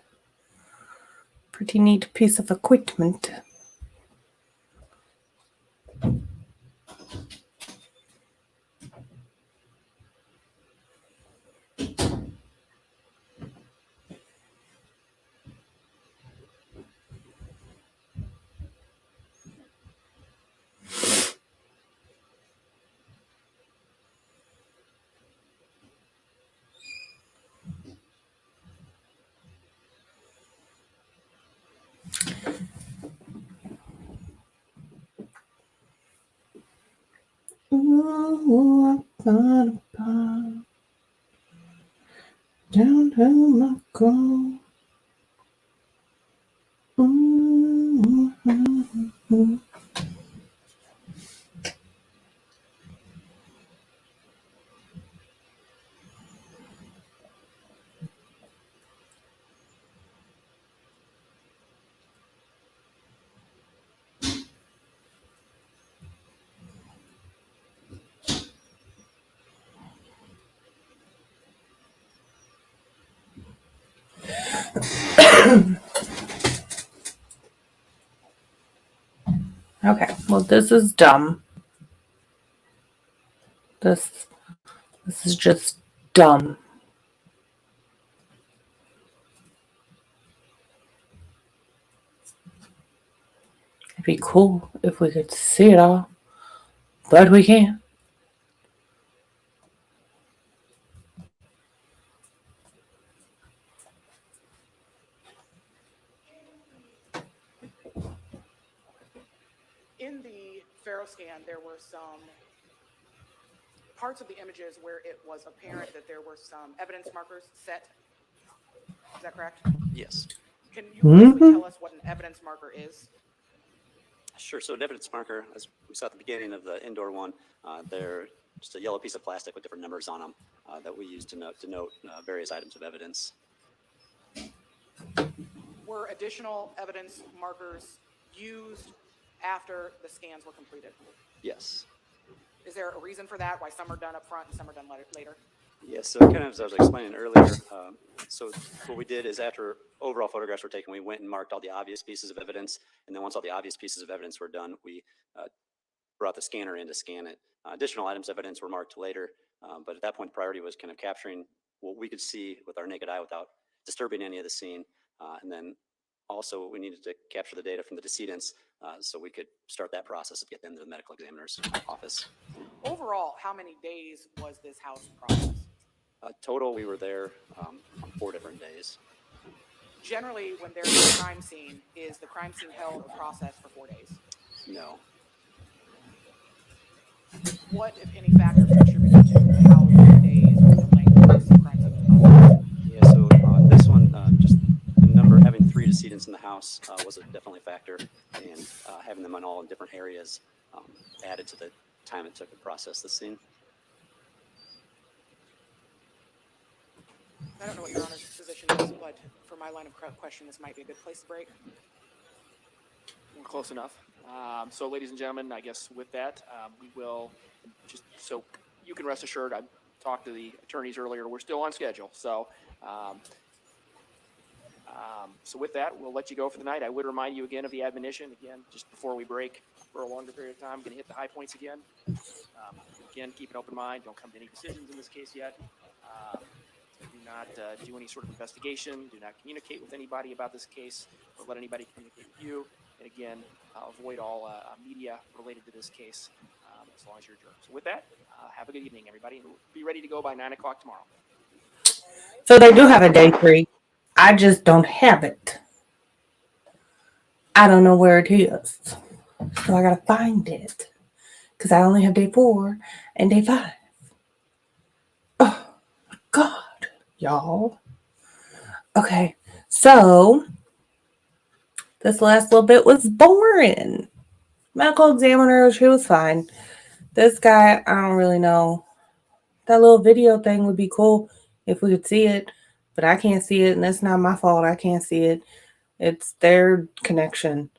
piece of equipment. Ooh, I'm gonna pop down to my goal. Okay, well, this is dumb. This is just dumb. It'd be cool if we could see it all, but we can't. In the Faro scan, there were some parts of the images where it was apparent that there were some evidence markers set. Is that correct? Yes. Can you briefly tell us what an evidence marker is? Sure. So an evidence marker, as we saw at the beginning of the indoor one, they're just a yellow piece of plastic with different numbers on them that we use to note various items of evidence. Were additional evidence markers used after the scans were completed? Yes. Is there a reason for that, why some are done up front and some are done later? Yes, so kind of as I was explaining earlier, so what we did is after overall photographs were taken, we went and marked all the obvious pieces of evidence. And then once all the obvious pieces of evidence were done, we brought the scanner in to scan it. Additional items of evidence were marked later, but at that point, the priority was kind of capturing what we could see with our naked eye without disturbing any of the scene. And then also we needed to capture the data from the decedents so we could start that process of getting them to the medical examiner's office. Overall, how many days was this house processed? Total, we were there on 4 different days. Generally, when there's a crime scene, is the crime scene held or processed for 4 days? No. What, if any, factors contributed to how many days or the length of this crime scene was processed? Yeah, so this one, just the number, having 3 decedents in the house was definitely a factor, and having them on all in different areas added to the time it took to process the scene. I don't know what Your Honor's position is, but for my line of question, this might be a good place to break. We're close enough. So ladies and gentlemen, I guess with that, we will just, so you can rest assured, I talked to the attorneys earlier, we're still on schedule. So, so with that, we'll let you go for the night. I would remind you again of the admonition, again, just before we break for a longer period of time. I'm going to hit the high points again. Again, keep an open mind. Don't come to any decisions in this case yet. Do not do any sort of investigation. Do not communicate with anybody about this case or let anybody communicate with you. And again, avoid all media related to this case as long as you're adjourned. So with that, have a good evening, everybody. We'll be ready to go by 9 o'clock tomorrow. So they do have a day 3. I just don't have it. I don't know where it is. So I gotta find it. Because I only have day 4 and day 5. Oh, my God, y'all. Okay, so this last little bit was boring. Medical examiner, she was fine. This guy, I don't really know. That little video thing would be cool if we could see it, but I can't see it, and that's not my fault. I can't see it. It's their connection.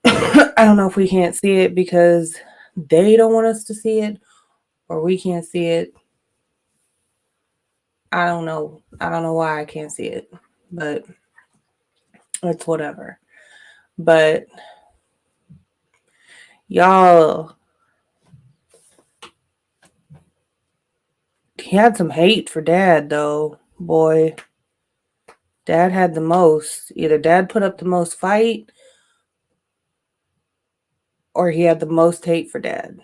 I don't know if we can't see it because they don't want us to see it, or we can't see it. I don't know. I don't know why I can't see it, but it's whatever. But y'all, he had some hate for Dad, though. Boy, Dad had the most. Either Dad put up the most fight, or he had the most hate for Dad.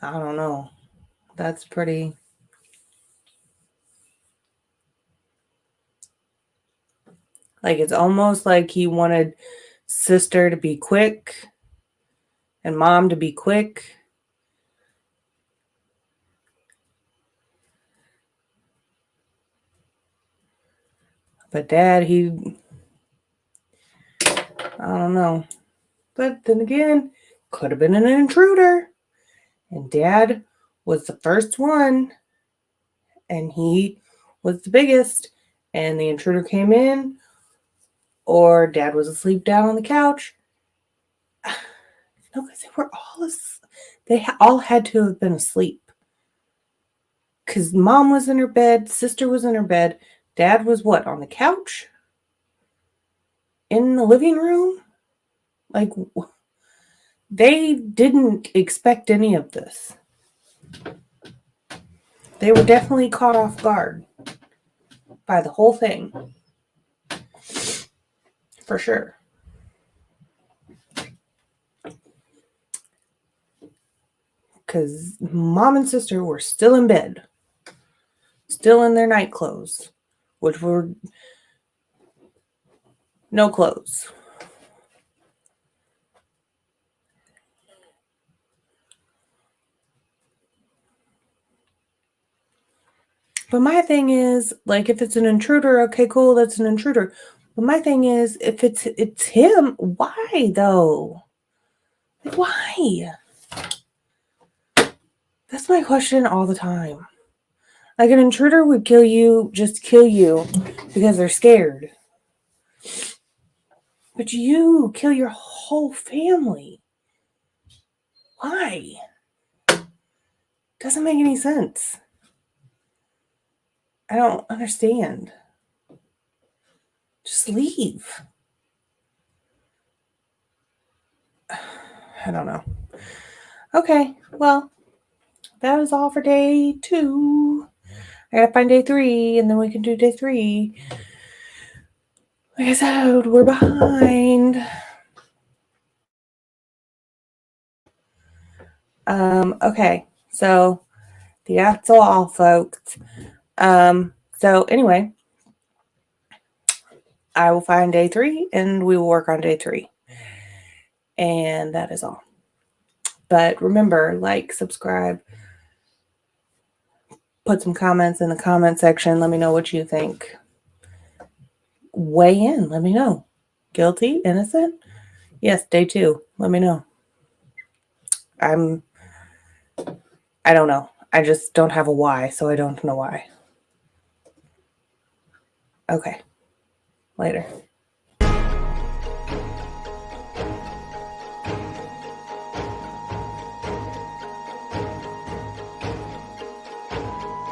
I don't know. That's pretty. Like, it's almost like he wanted sister to be quick and mom to be quick. But Dad, I don't know. But then again, could have been an intruder. And Dad was the first one. And he was the biggest. And the intruder came in. Or Dad was asleep down on the couch. No, because they were all they all had to have been asleep. Because Mom was in her bed, sister was in her bed, Dad was what, on the couch? In the living room? Like, they didn't expect any of this. They were definitely caught off guard by the whole thing. For sure. Because Mom and sister were still in bed. Still in their night clothes. Which were no clothes. But my thing is, like, if it's an intruder, okay, cool, that's an intruder. But my thing is, if it's him, why though? Like, why? That's my question all the time. Like, an intruder would kill you, just kill you because they're scared. But you kill your whole family. Why? Doesn't make any sense. I don't understand. Just leave. I don't know. Okay, well, that was all for day 2. I gotta find day 3, and then we can do day 3. Like I said, we're behind. Okay, so that's all, folks. So anyway, I will find day 3, and we will work on day 3. And that is all. But remember, like, subscribe, put some comments in the comment section. Let me know what you think. Weigh in. Let me know. Guilty? Innocent? Yes, day 2. Let me know. I don't know. I just don't have a why, so I don't know why. Okay. Later.